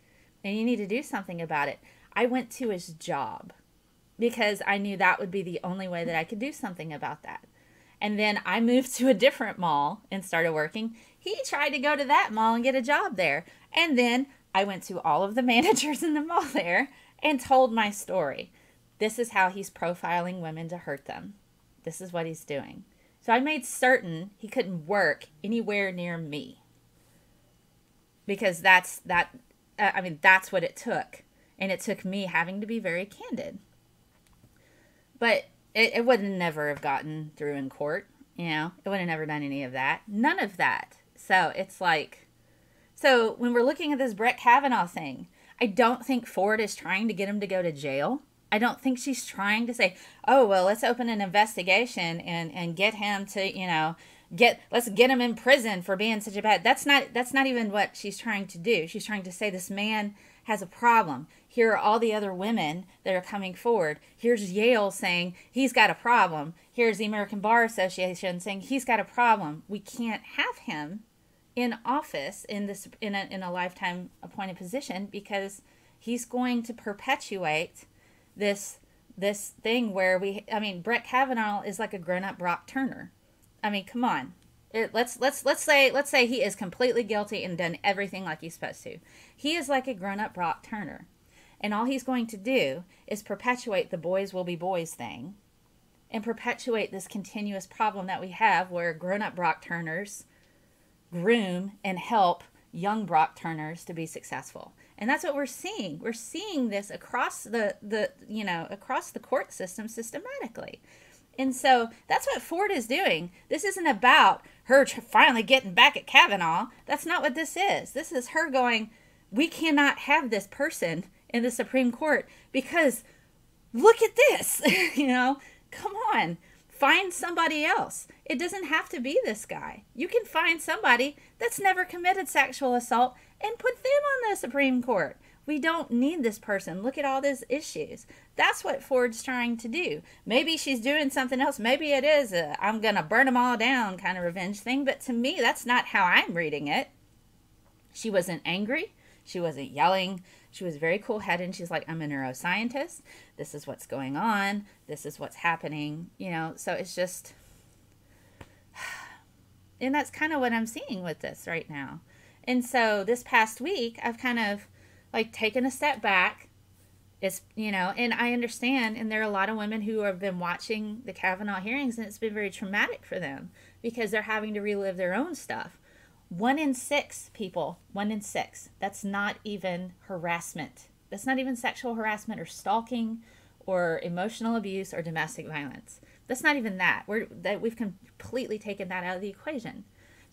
Speaker 1: And you need to do something about it. I went to his job because I knew that would be the only way that I could do something about that. And then I moved to a different mall and started working. He tried to go to that mall and get a job there. And then I went to all of the managers in the mall there and told my story. This is how he's profiling women to hurt them. This is what he's doing. So I made certain he couldn't work anywhere near me. Because that's what it took. And it took me having to be very candid. But it would never have gotten through in court. It would have never done any of that. None of that. So it's like, so when we're looking at this Brett Kavanaugh thing, I don't think Ford is trying to get him to go to jail. I don't think she's trying to say, oh, well, let's open an investigation and get him to, let's get him in prison for being such a bad. That's not even what she's trying to do. She's trying to say this man has a problem. Here are all the other women that are coming forward. Here's Yale saying he's got a problem. Here's the American Bar Association saying he's got a problem. We can't have him in office in a lifetime appointed position because he's going to perpetuate this thing where Brett Kavanaugh is like a grown-up Brock Turner. I mean, come on. Let's say he is completely guilty and done everything like he's supposed to. He is like a grown-up Brock Turner. And all he's going to do is perpetuate the boys will be boys thing and perpetuate this continuous problem that we have where grown-up Brock Turners groom and help young Brock Turners to be successful. And that's what we're seeing. We're seeing this across across the court system systematically. And so that's what Ford is doing. This isn't about her finally getting back at Kavanaugh. That's not what this is. This is her going, we cannot have this person in the Supreme Court because look at this. Come on. Find somebody else. It doesn't have to be this guy. You can find somebody that's never committed sexual assault and put them on the Supreme Court. We don't need this person. Look at all these issues. That's what Ford's trying to do. Maybe she's doing something else. Maybe it is a I'm going to burn them all down kind of revenge thing. But to me, that's not how I'm reading it. She wasn't angry. She wasn't yelling. She was very cool-headed. And she's like, I'm a neuroscientist. This is what's going on. This is what's happening. So it's just... And that's kind of what I'm seeing with this right now. And so this past week, I've kind of taken a step back. It's, and I understand, and there are a lot of women who have been watching the Kavanaugh hearings, and it's been very traumatic for them because they're having to relive their own stuff. 1 in 6 people, 1 in 6, that's not even harassment. That's not even sexual harassment or stalking or emotional abuse or domestic violence. That's not even that. We've completely taken that out of the equation.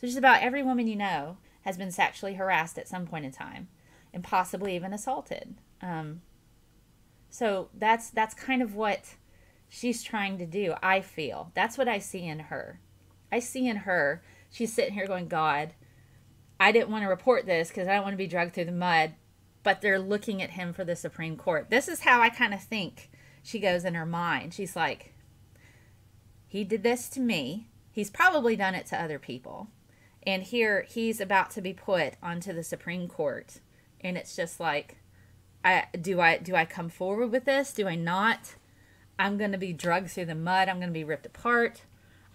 Speaker 1: So just about every woman you know has been sexually harassed at some point in time and possibly even assaulted. So that's kind of what she's trying to do, I feel. That's what I see in her. I see in her, she's sitting here going, God, I didn't want to report this because I don't want to be dragged through the mud, but they're looking at him for the Supreme Court. This is how I kind of think she goes in her mind. She's like, he did this to me. He's probably done it to other people. And here he's about to be put onto the Supreme Court. And it's just like, do I come forward with this? Do I not? I'm going to be dragged through the mud. I'm going to be ripped apart.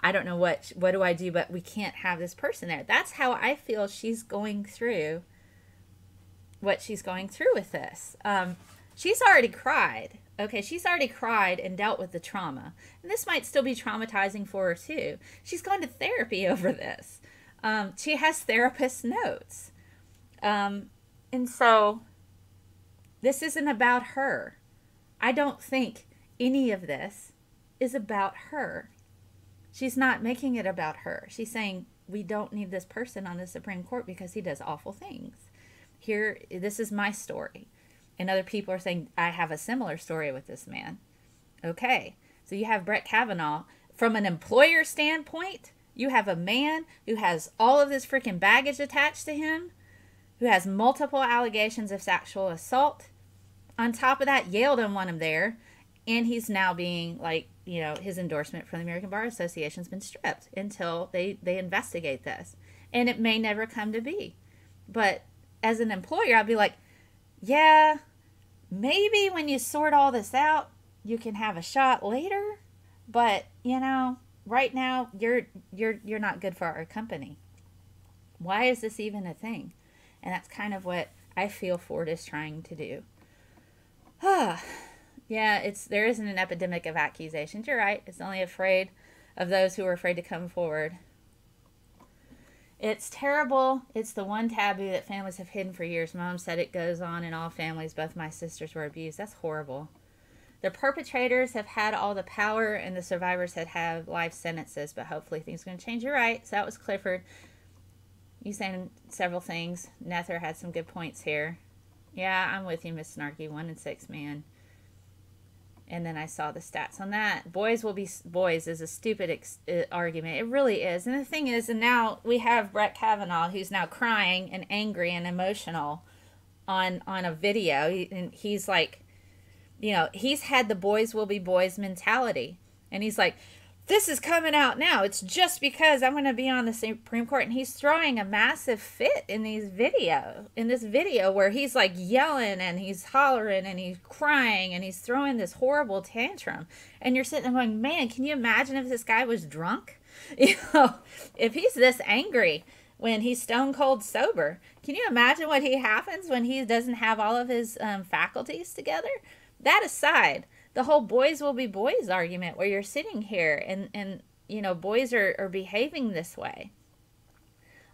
Speaker 1: I don't know what do I do, but we can't have this person there. That's how I feel she's going through what she's going through with this. She's already cried. Okay, she's already cried and dealt with the trauma. And this might still be traumatizing for her too. She's gone to therapy over this. She has therapist notes. And so this isn't about her. I don't think any of this is about her. She's not making it about her. She's saying, we don't need this person on the Supreme Court because he does awful things. Here, this is my story. And other people are saying, I have a similar story with this man. Okay, so you have Brett Kavanaugh. From an employer standpoint, you have a man who has all of this freaking baggage attached to him, who has multiple allegations of sexual assault. On top of that, Yale didn't want him there. And he's now being, like, you know, his endorsement from the American Bar Association has been stripped until they investigate this. And it may never come to be. But as an employer, I'd be like, yeah, maybe when you sort all this out, you can have a shot later. But, you know, right now, you're not good for our company. Why is this even a thing? And that's kind of what I feel Ford is trying to do. Yeah, there isn't an epidemic of accusations. You're right. It's only afraid of those who are afraid to come forward. It's terrible. It's the one taboo that families have hidden for years. Mom said it goes on in all families. Both my sisters were abused. That's horrible. The perpetrators have had all the power and the survivors had life sentences, but hopefully things are going to change. You're right. So that was Clifford. You saying several things. Nether had some good points here. Yeah, I'm with you, Miss Snarky. 1 in 6, man. And then I saw the stats on that. Boys will be boys is a stupid argument. It really is. And the thing is, and now we have Brett Kavanaugh, who's now crying and angry and emotional on a video. And he's like, you know, he's had the boys will be boys mentality. And he's like, this is coming out now. It's just because I'm going to be on the Supreme Court. And he's throwing a massive fit in this video where he's like yelling and he's hollering and he's crying and he's throwing this horrible tantrum. And you're sitting there going, man, can you imagine if this guy was drunk? You know, if he's this angry when he's stone cold sober, can you imagine what happens when he doesn't have all of his faculties together? That aside, the whole boys will be boys argument where you're sitting here and you know, boys are behaving this way.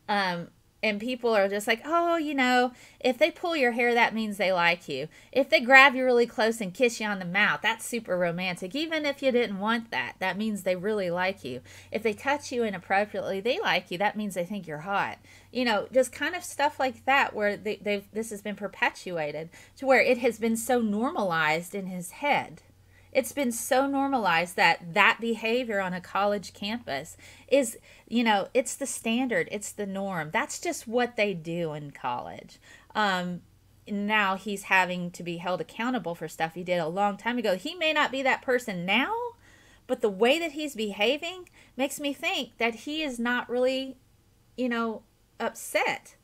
Speaker 1: And people are just like, oh, you know, if they pull your hair, that means they like you. If they grab you really close and kiss you on the mouth, that's super romantic. Even if you didn't want that, that means they really like you. If they touch you inappropriately, they like you. That means they think you're hot. You know, just kind of stuff like that where this has been perpetuated to where it has been so normalized in his head. It's been so normalized that behavior on a college campus is, you know, it's the standard. It's the norm. That's just what they do in college. Now he's having to be held accountable for stuff he did a long time ago. He may not be that person now, but the way that he's behaving makes me think that he is not really, you know, upset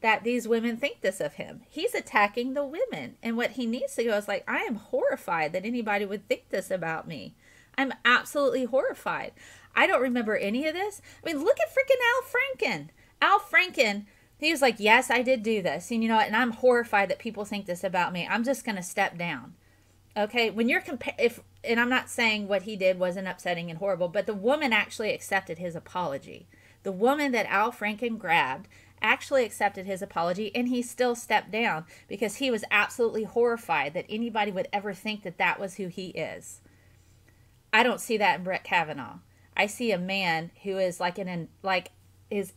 Speaker 1: that these women think this of him. He's attacking the women. And what he needs to go is like, I am horrified that anybody would think this about me. I'm absolutely horrified. I don't remember any of this. I mean, look at freaking Al Franken. Al Franken, he was like, yes, I did do this. And you know what? And I'm horrified that people think this about me. I'm just going to step down. Okay? When you're and I'm not saying what he did wasn't upsetting and horrible, but the woman actually accepted his apology. The woman that Al Franken grabbed actually accepted his apology, and he still stepped down because he was absolutely horrified that anybody would ever think that that was who he is. I don't see that in Brett Kavanaugh. I see a man who is is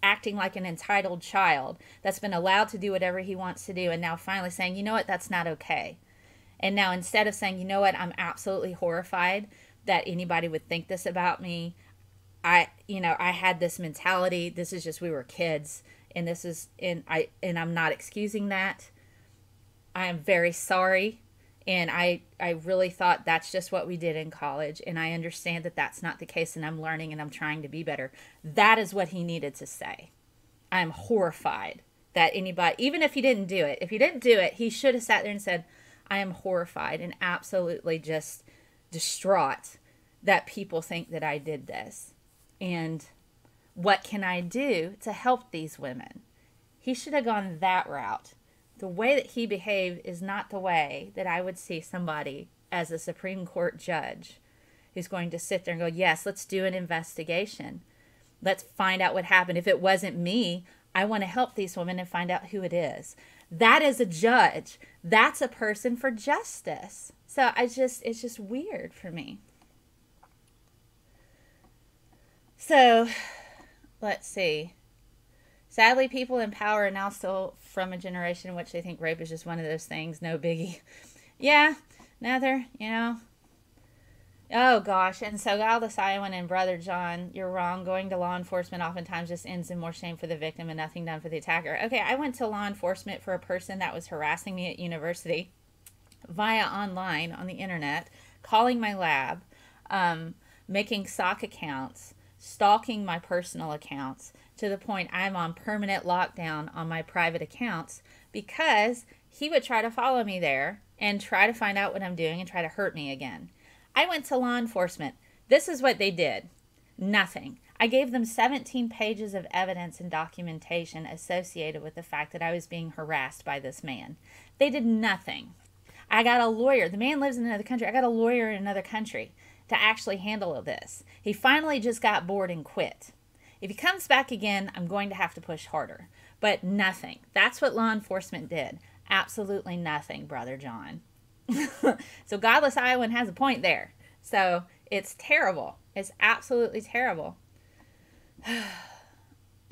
Speaker 1: acting like an entitled child that's been allowed to do whatever he wants to do, and now finally saying, you know what, that's not okay. And now instead of saying, you know what, I'm absolutely horrified that anybody would think this about me, I had this mentality. This is just, we were kids, and I'm not excusing that. I am very sorry And I really thought that's just what we did in college. And I understand that that's not the case, and I'm learning and I'm trying to be better. That is what he needed to say. I'm horrified that anybody, even if he didn't do it, he should have sat there and said, I am horrified and absolutely just distraught that people think that I did this. And what can I do to help these women? He should have gone that route. The way that he behaved is not the way that I would see somebody as a Supreme Court judge who's going to sit there and go, yes, let's do an investigation. Let's find out what happened. If it wasn't me, I want to help these women and find out who it is. That is a judge. That's a person for justice. So it's just weird for me. So let's see. Sadly, people in power are now still from a generation in which they think rape is just one of those things, no biggie. Yeah, now they're, oh gosh. And so Aldous Iowan and Brother John, you're wrong. Going to law enforcement oftentimes just ends in more shame for the victim and nothing done for the attacker. Okay, I went to law enforcement for a person that was harassing me at university via online on the internet, calling my lab, making sock accounts, stalking my personal accounts, to the point I'm on permanent lockdown on my private accounts because he would try to follow me there and try to find out what I'm doing and try to hurt me again. I went to law enforcement. This is what they did. Nothing. I gave them 17 pages of evidence and documentation associated with the fact that I was being harassed by this man. They did nothing. I got a lawyer. The man lives in another country. I got a lawyer in another country to actually handle this. He finally just got bored and quit. If he comes back again, I'm going to have to push harder. But nothing. That's what law enforcement did. Absolutely nothing, Brother John. So Godless Iowan has a point there. So it's terrible. It's absolutely terrible.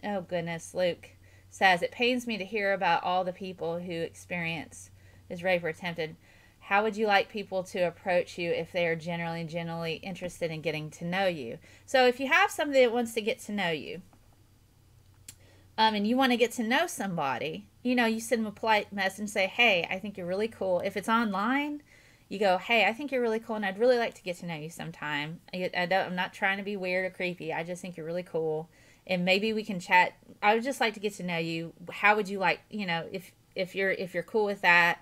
Speaker 1: Oh, goodness. Luke says, it pains me to hear about all the people who experience this rape or attempted. How would you like people to approach you if they are genuinely interested in getting to know you? So if you have somebody that wants to get to know you, and you want to get to know somebody, you send them a polite message and say, hey, I think you're really cool. If it's online, you go, hey, I think you're really cool, and I'd really like to get to know you sometime. I'm not trying to be weird or creepy. I just think you're really cool, and maybe we can chat. I would just like to get to know you. How would you like, if you're cool with that,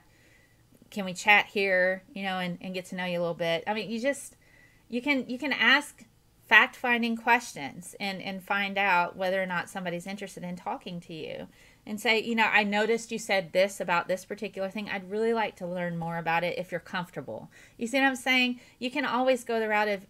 Speaker 1: can we chat here, and get to know you a little bit? I mean, you can ask fact-finding questions and find out whether or not somebody's interested in talking to you. And say, I noticed you said this about this particular thing. I'd really like to learn more about it if you're comfortable. You see what I'm saying? You can always go the route of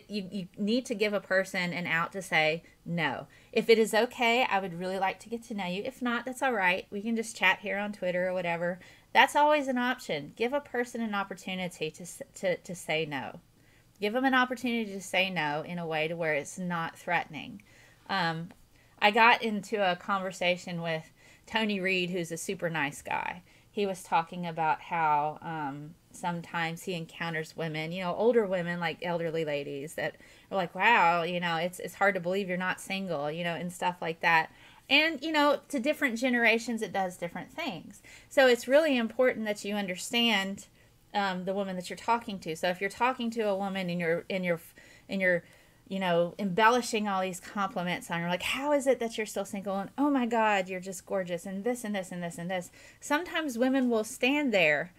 Speaker 1: you need to give a person an out to say no. If it is okay, I would really like to get to know you. If not, that's all right. We can just chat here on Twitter or whatever. That's always an option. Give a person an opportunity to say no. Give them an opportunity to say no in a way to where it's not threatening. I got into a conversation with Tony Reed, who's a super nice guy. He was talking about how sometimes he encounters women, older women, like elderly ladies that are like, wow, it's hard to believe you're not single, and stuff like that. And, to different generations, it does different things. So it's really important that you understand the woman that you're talking to. So if you're talking to a woman and you're embellishing all these compliments on her, like, how is it that you're still single? And, oh my God, you're just gorgeous, and this and this and this and this. Sometimes women will stand there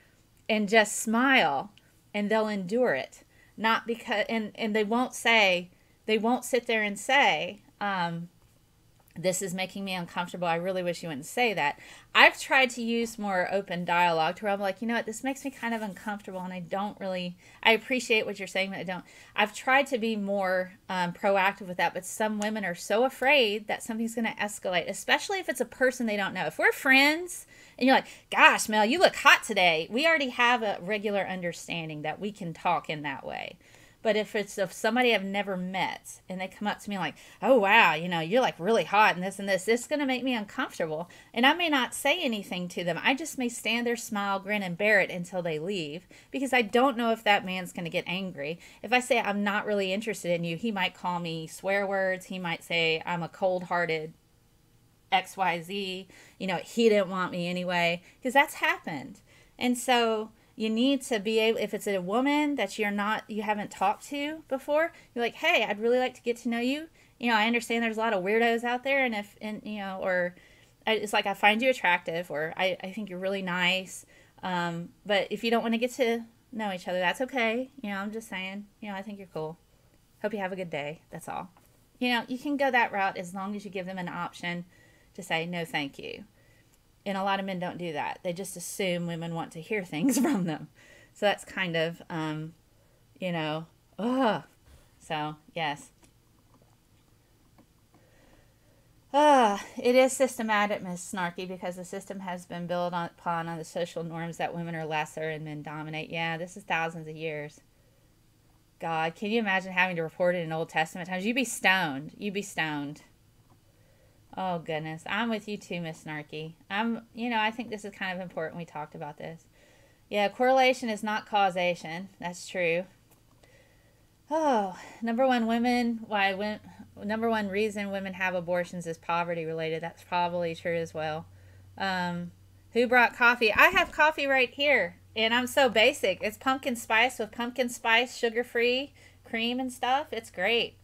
Speaker 1: and just smile, and they'll endure it. Not because, and they won't sit there and say, this is making me uncomfortable. I really wish you wouldn't say that. I've tried to use more open dialogue to where I'm like, what, this makes me kind of uncomfortable, and I appreciate what you're saying, but I've tried to be more proactive with that, but some women are so afraid that something's going to escalate, especially if it's a person they don't know. If we're friends, and you're like, gosh, Mel, you look hot today, we already have a regular understanding that we can talk in that way. But if somebody I've never met and they come up to me like, oh, wow, you're like really hot and this, it's going to make me uncomfortable. And I may not say anything to them. I just may stand there, smile, grin, and bear it until they leave, because I don't know if that man's going to get angry. If I say I'm not really interested in you, he might call me swear words. He might say I'm a cold-hearted XYZ. He didn't want me anyway, because that's happened. And so You need to be able, if it's a woman that you haven't talked to before, you're like, hey, I'd really like to get to know you. You know, I understand there's a lot of weirdos out there, or it's like, I find you attractive, or I think you're really nice. But if you don't want to get to know each other, that's okay. You know, I'm just saying, you know, I think you're cool. Hope you have a good day. That's all. You know, you can go that route as long as you give them an option to say, no, thank you. And a lot of men don't do that. They just assume women want to hear things from them. So that's kind of, you know, ugh. So, yes. It is systematic, Miss Snarky, because the system has been built upon the social norms that women are lesser and men dominate. Yeah, this is thousands of years. God, can you imagine having to report it in Old Testament times? You'd be stoned. You'd be stoned. Oh, goodness. I'm with you too, Miss Snarky. I think this is kind of important. We talked about this. Yeah, correlation is not causation. That's true. Oh, number one reason women have abortions is poverty related. That's probably true as well. Who brought coffee? I have coffee right here. And I'm so basic. It's pumpkin spice with pumpkin spice, sugar-free, cream and stuff. It's great.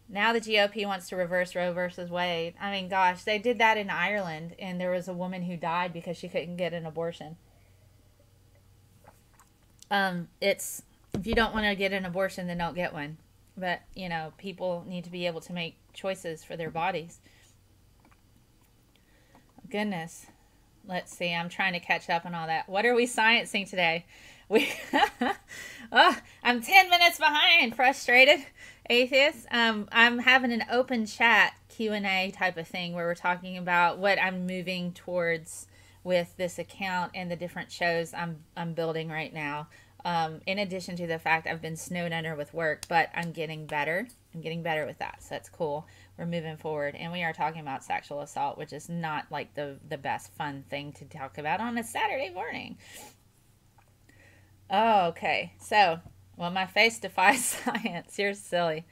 Speaker 1: Now the GOP wants to reverse Roe versus Wade. I mean, gosh, they did that in Ireland, and there was a woman who died because she couldn't get an abortion. If you don't want to get an abortion, then don't get one. But, you know, people need to be able to make choices for their bodies. Goodness. Let's see. I'm trying to catch up on all that. What are we sciencing today? I'm 10 minutes behind. Frustrated atheist. I'm having an open chat Q&A type of thing where we're talking about what I'm moving towards with this account and the different shows I'm building right now. In addition to the fact I've been snowed under with work, but I'm getting better. I'm getting better with that, so that's cool. We're moving forward, and we are talking about sexual assault, which is not like the best fun thing to talk about on a Saturday morning. Oh, okay. So, well, my face defies science. You're silly.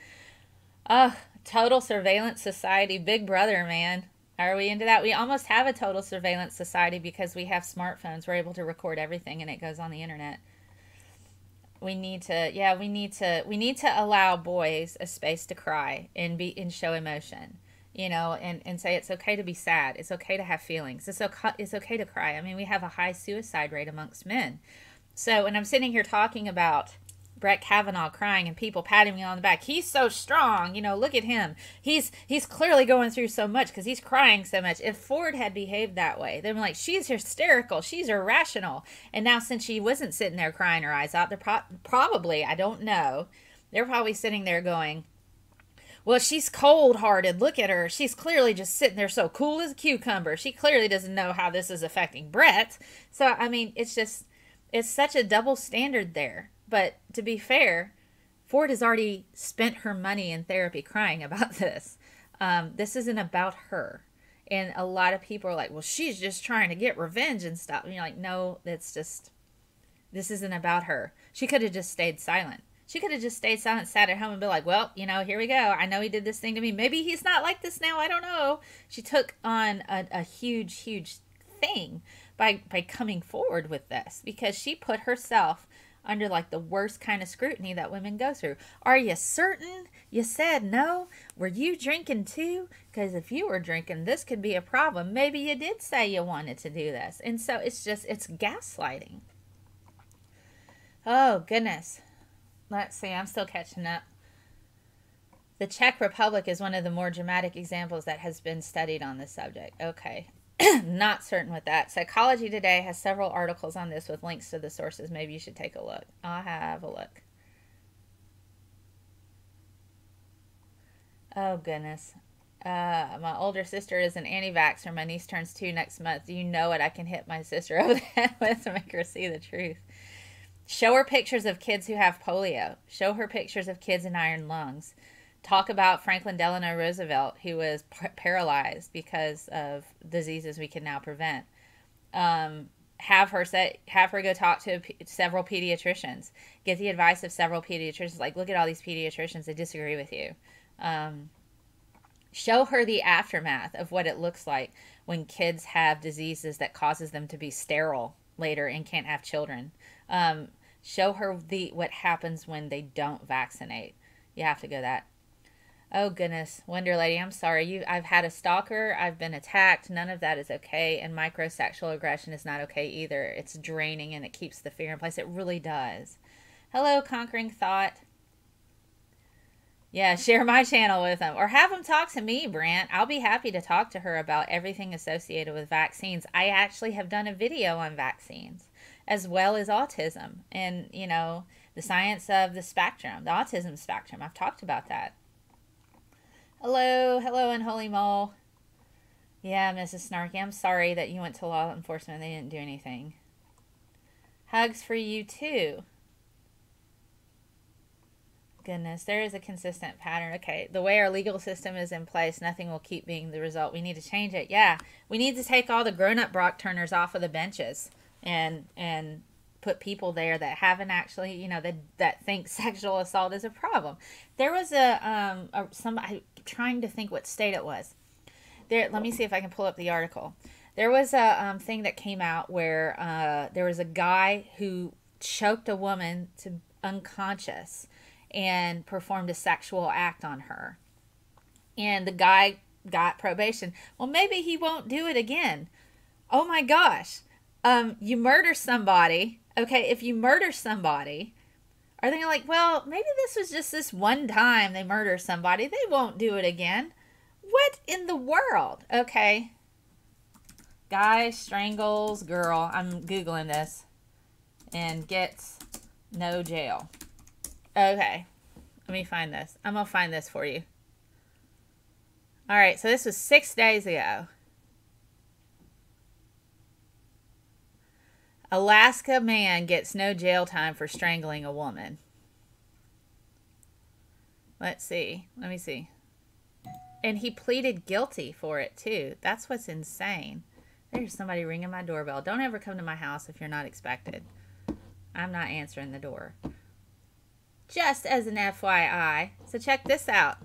Speaker 1: Oh, total surveillance society. Big brother, man. Are we into that? We almost have a total surveillance society because we have smartphones. We're able to record everything, and it goes on the internet. We need to allow boys a space to cry and show emotion, you know, and say it's okay to be sad. It's okay to have feelings. It's okay to cry. I mean, we have a high suicide rate amongst men. So when I'm sitting here talking about Brett Kavanaugh crying and people patting me on the back, he's so strong, you know, look at him. He's clearly going through so much because he's crying so much. If Ford had behaved that way, they'd be like, she's hysterical, she's irrational. And now since she wasn't sitting there crying her eyes out, they're probably, I don't know, they're probably sitting there going, well, she's cold-hearted. Look at her. She's clearly just sitting there so cool as a cucumber. She clearly doesn't know how this is affecting Brett. So, I mean, it's such a double standard there. But to be fair, Ford has already spent her money in therapy crying about this. This isn't about her. And a lot of people are like, well, she's just trying to get revenge and stuff. And you're like, no, this isn't about her. She could have just stayed silent. She could have just stayed silent, sat at home and be like, well, you know, here we go. I know he did this thing to me. Maybe he's not like this now. I don't know. She took on a huge, huge thing by coming forward with this because she put herself under like the worst kind of scrutiny that women go through. Are you certain you said no? Were you drinking too? Because if you were drinking, this could be a problem. Maybe you did say you wanted to do this. And so it's gaslighting. Oh, goodness. Let's see. I'm still catching up. The Czech Republic is one of the more dramatic examples that has been studied on this subject. Okay. Not certain with that. Psychology Today has several articles on this with links to the sources. Maybe you should take a look. I'll have a look. Oh, goodness. My older sister is an anti-vaxxer. My niece turns 2 next month. You know it. I can hit my sister over the head with to make her see the truth. Show her pictures of kids who have polio. Show her pictures of kids in iron lungs. Talk about Franklin Delano Roosevelt, who was paralyzed because of diseases we can now prevent. Have her go talk to several pediatricians. Get the advice of several pediatricians. Like, look at all these pediatricians that disagree with you. Show her the aftermath of what it looks like when kids have diseases that causes them to be sterile later and can't have children. Show her what happens when they don't vaccinate. You have to go that. Oh goodness, Wonder Lady, I'm sorry. I've had a stalker. I've been attacked. None of that is okay. And microsexual aggression is not okay either. It's draining and it keeps the fear in place. It really does. Hello, Conquering Thought. Yeah, share my channel with them. Or have them talk to me, Brant. I'll be happy to talk to her about everything associated with vaccines. I actually have done a video on vaccines, as well as autism. And, you know, the science of the spectrum, the autism spectrum. I've talked about that. Hello, hello, and Holy Mole. Yeah, Mrs. Snarky, I'm sorry that you went to law enforcement and they didn't do anything. Hugs for you, too. Goodness, there is a consistent pattern. Okay, the way our legal system is in place, nothing will keep being the result. We need to change it. Yeah, we need to take all the grown-up Brock Turners off of the benches and put people there that haven't actually, you know, that think sexual assault is a problem. There was somebody trying to think what state it was. There, let me see if I can pull up the article. There was a thing that came out where there was a guy who choked a woman to unconscious and performed a sexual act on her. And the guy got probation. Well, maybe he won't do it again. Oh my gosh. You murder somebody. Okay, if you murder somebody, are they like, well, maybe this was just this one time they murder somebody. They won't do it again. What in the world? Okay. Guy strangles girl. I'm Googling this. And gets no jail. Okay, let me find this. I'm going to find this for you. All right, so this was 6 days ago. Alaska man gets no jail time for strangling a woman. Let's see. Let me see. And he pleaded guilty for it, too. That's what's insane. There's somebody ringing my doorbell. Don't ever come to my house if you're not expected. I'm not answering the door. Just as an FYI. So check this out.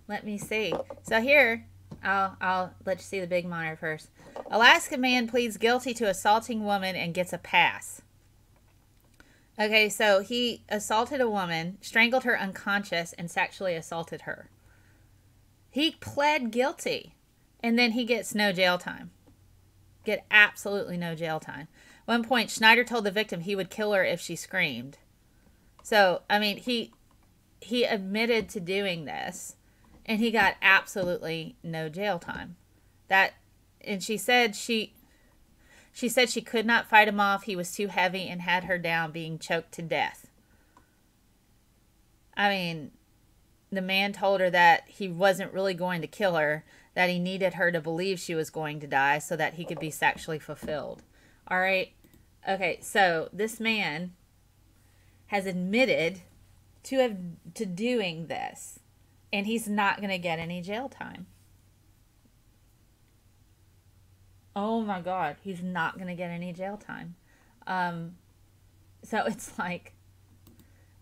Speaker 1: Let me see. So here, I'll let you see the big monitor first. Alaska man pleads guilty to assaulting woman and gets a pass. Okay, so he assaulted a woman, strangled her unconscious, and sexually assaulted her. He pled guilty, and then he gets no jail time. Get absolutely no jail time. At one point, Schneider told the victim he would kill her if she screamed. So, I mean, he admitted to doing this, and he got absolutely no jail time. And she said she could not fight him off. He was too heavy and had her down, being choked to death. I mean, the man told her that he wasn't really going to kill her, that he needed her to believe she was going to die so that he could be sexually fulfilled. All right. Okay, so this man has admitted to doing this, and he's not going to get any jail time. Oh my God, he's not going to get any jail time. So it's like,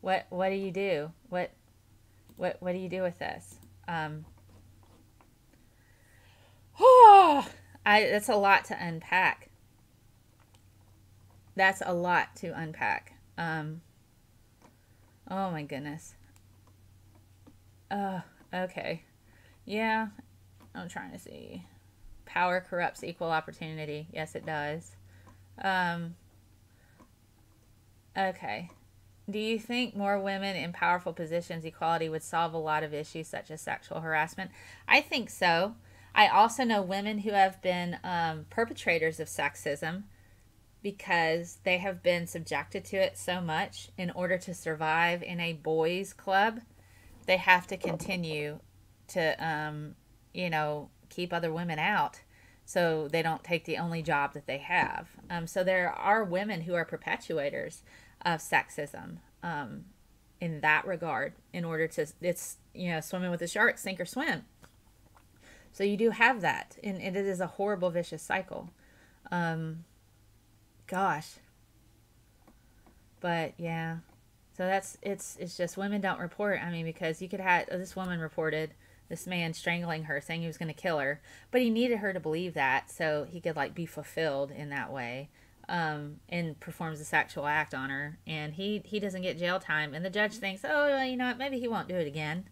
Speaker 1: what do you do? What do you do with this? That's a lot to unpack. That's a lot to unpack. Oh my goodness. Okay. Yeah, I'm trying to see. Power corrupts equal opportunity. Yes, it does. Okay. Do you think more women in powerful positions, equality, would solve a lot of issues such as sexual harassment? I think so. I also know women who have been perpetrators of sexism because they have been subjected to it so much. In order to survive in a boys' club, they have to continue to, keep other women out so they don't take the only job that they have. So there are women who are perpetuators of sexism in that regard, in order to, it's, swimming with the sharks, sink or swim. So you do have that, and it is a horrible, vicious cycle. Gosh. But yeah, so it's just women don't report. I mean, because you could have, this woman reported this man strangling her, saying he was going to kill her, but he needed her to believe that so he could be fulfilled in that way. and performs a sexual act on her, and he doesn't get jail time, and the judge thinks, oh, well, you know what, maybe he won't do it again.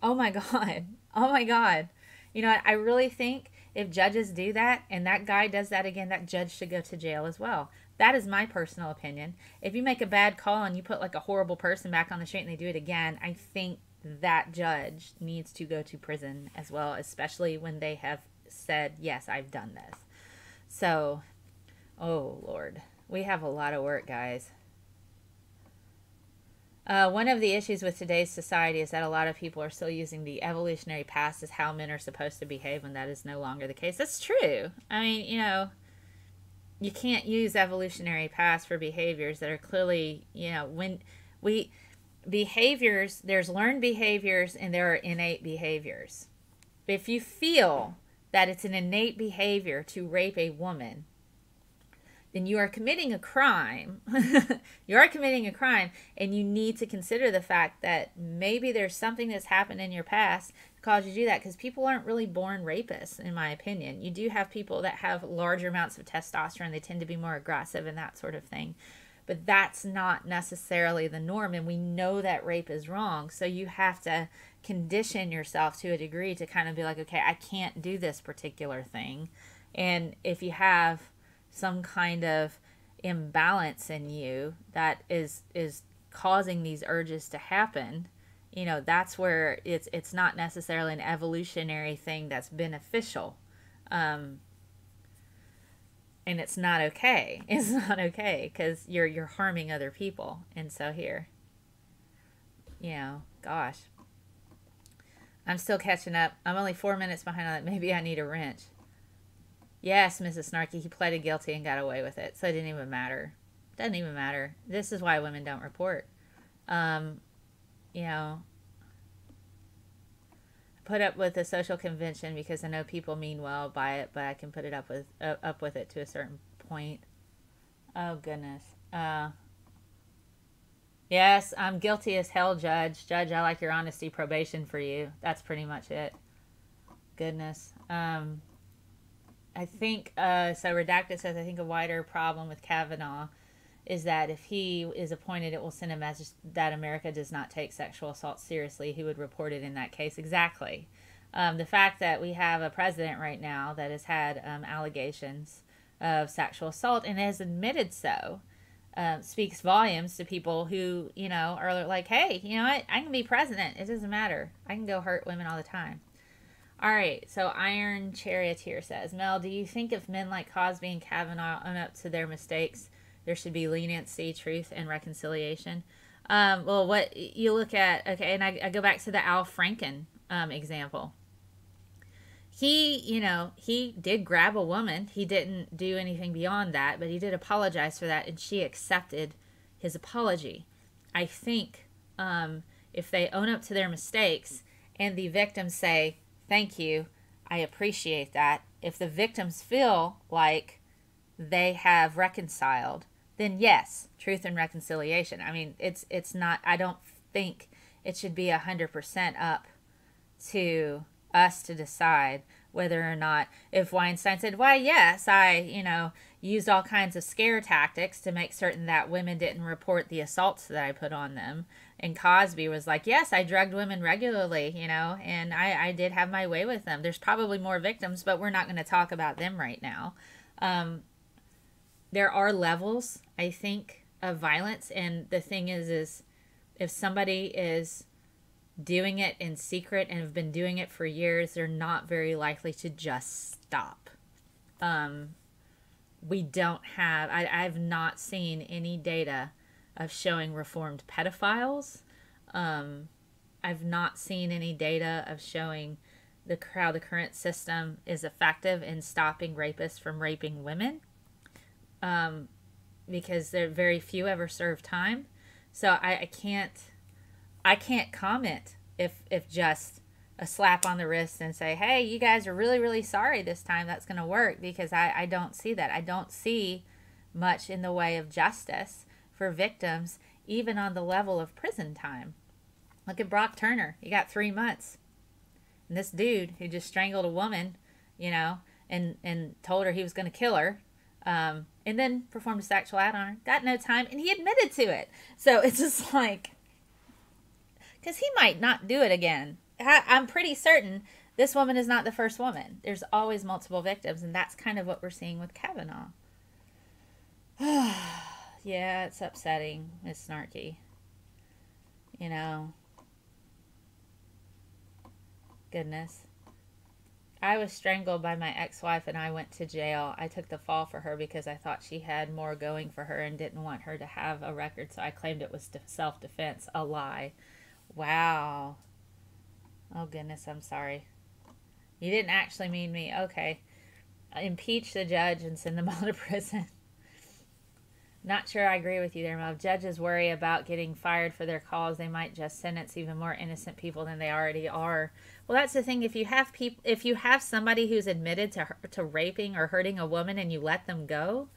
Speaker 1: Oh my God. Oh my God. You know what, I really think if judges do that and that guy does that again, that judge should go to jail as well. That is my personal opinion. If you make a bad call and you put like a horrible person back on the street and they do it again, I think that judge needs to go to prison as well, especially when they have said, yes, I've done this. So, oh Lord, we have a lot of work, guys. One of the issues with today's society is that a lot of people are still using the evolutionary past as how men are supposed to behave when that is no longer the case. That's true. I mean, you know, you can't use evolutionary past for behaviors that are clearly, you know, when we... behaviors, there's learned behaviors and there are innate behaviors. If you feel that it's an innate behavior to rape a woman, then you are committing a crime. You are committing a crime, and you need to consider the fact that maybe there's something that's happened in your past that caused you to do that, because people aren't really born rapists, in my opinion. You do have people that have larger amounts of testosterone. They tend to be more aggressive and that sort of thing. But that's not necessarily the norm, and we know that rape is wrong. So you have to condition yourself to a degree to kind of be like, okay, I can't do this particular thing. And if you have some kind of imbalance in you that is causing these urges to happen, you know, that's where it's not necessarily an evolutionary thing that's beneficial. And it's not okay. It's not okay, because you're harming other people. And so here, you know, gosh, I'm still catching up. I'm only 4 minutes behind on that. Maybe I need a wrench. Yes, Mrs. Snarky, he pleaded guilty and got away with it, so it didn't even matter. Doesn't even matter. This is why women don't report. You know, put up with a social convention because I know people mean well by it, but I can put it up with it to a certain point. Oh goodness. Yes, I'm guilty as hell, Judge. Judge, I like your honesty. Probation for you. That's pretty much it. Goodness. I think so. Redacted says, I think a wider problem with Kavanaugh is that if he is appointed, it will send a message that America does not take sexual assault seriously. He would report it in that case. Exactly. The fact that we have a president right now that has had allegations of sexual assault and has admitted so speaks volumes to people who, you know, are like, hey, you know what? I can be president. It doesn't matter. I can go hurt women all the time. All right, so Iron Charioteer says, Mel, do you think if men like Cosby and Kavanaugh own up to their mistakes, there should be leniency, truth, and reconciliation? Well, what you look at, okay, and I go back to the Al Franken example. He, you know, he did grab a woman. He didn't do anything beyond that, but he did apologize for that, and she accepted his apology. I think if they own up to their mistakes and the victims say, thank you, I appreciate that. If the victims feel like they have reconciled, then yes, truth and reconciliation. I mean, it's not, I don't think it should be 100% up to us to decide whether or not, if Weinstein said, why, yes, I, you know, used all kinds of scare tactics to make certain that women didn't report the assaults that I put on them. And Cosby was like, yes, I drugged women regularly, you know, and I did have my way with them. There's probably more victims, but we're not going to talk about them right now. There are levels, I think, of violence. And the thing is if somebody is doing it in secret and have been doing it for years, they're not very likely to just stop. We don't have, I've not seen any data of showing reformed pedophiles. I've not seen any data of showing how the current system is effective in stopping rapists from raping women, because there very few ever serve time. So I can't comment if just a slap on the wrist and say, hey, you guys are really, really sorry this time, that's going to work, because I don't see that. I don't see much in the way of justice for victims, even on the level of prison time. Look at Brock Turner. He got 3 months. And this dude who just strangled a woman, you know, and told her he was going to kill her, And then performed a sexual act on her. Got no time, and he admitted to it. So it's just like, because he might not do it again. I'm pretty certain this woman is not the first woman. There's always multiple victims, and that's kind of what we're seeing with Kavanaugh. Yeah, it's upsetting. It's snarky. You know. Goodness. I was strangled by my ex-wife and I went to jail. I took the fall for her because I thought she had more going for her and didn't want her to have a record, so I claimed it was self-defense. A lie. Wow. Oh, goodness, I'm sorry. You didn't actually mean me. Okay. Impeach the judge and send them all to prison. Not sure I agree with you there, Mo. Judges worry about getting fired for their calls. They might just sentence even more innocent people than they already are. Well, that's the thing. If you have somebody who's admitted to raping or hurting a woman and you let them go,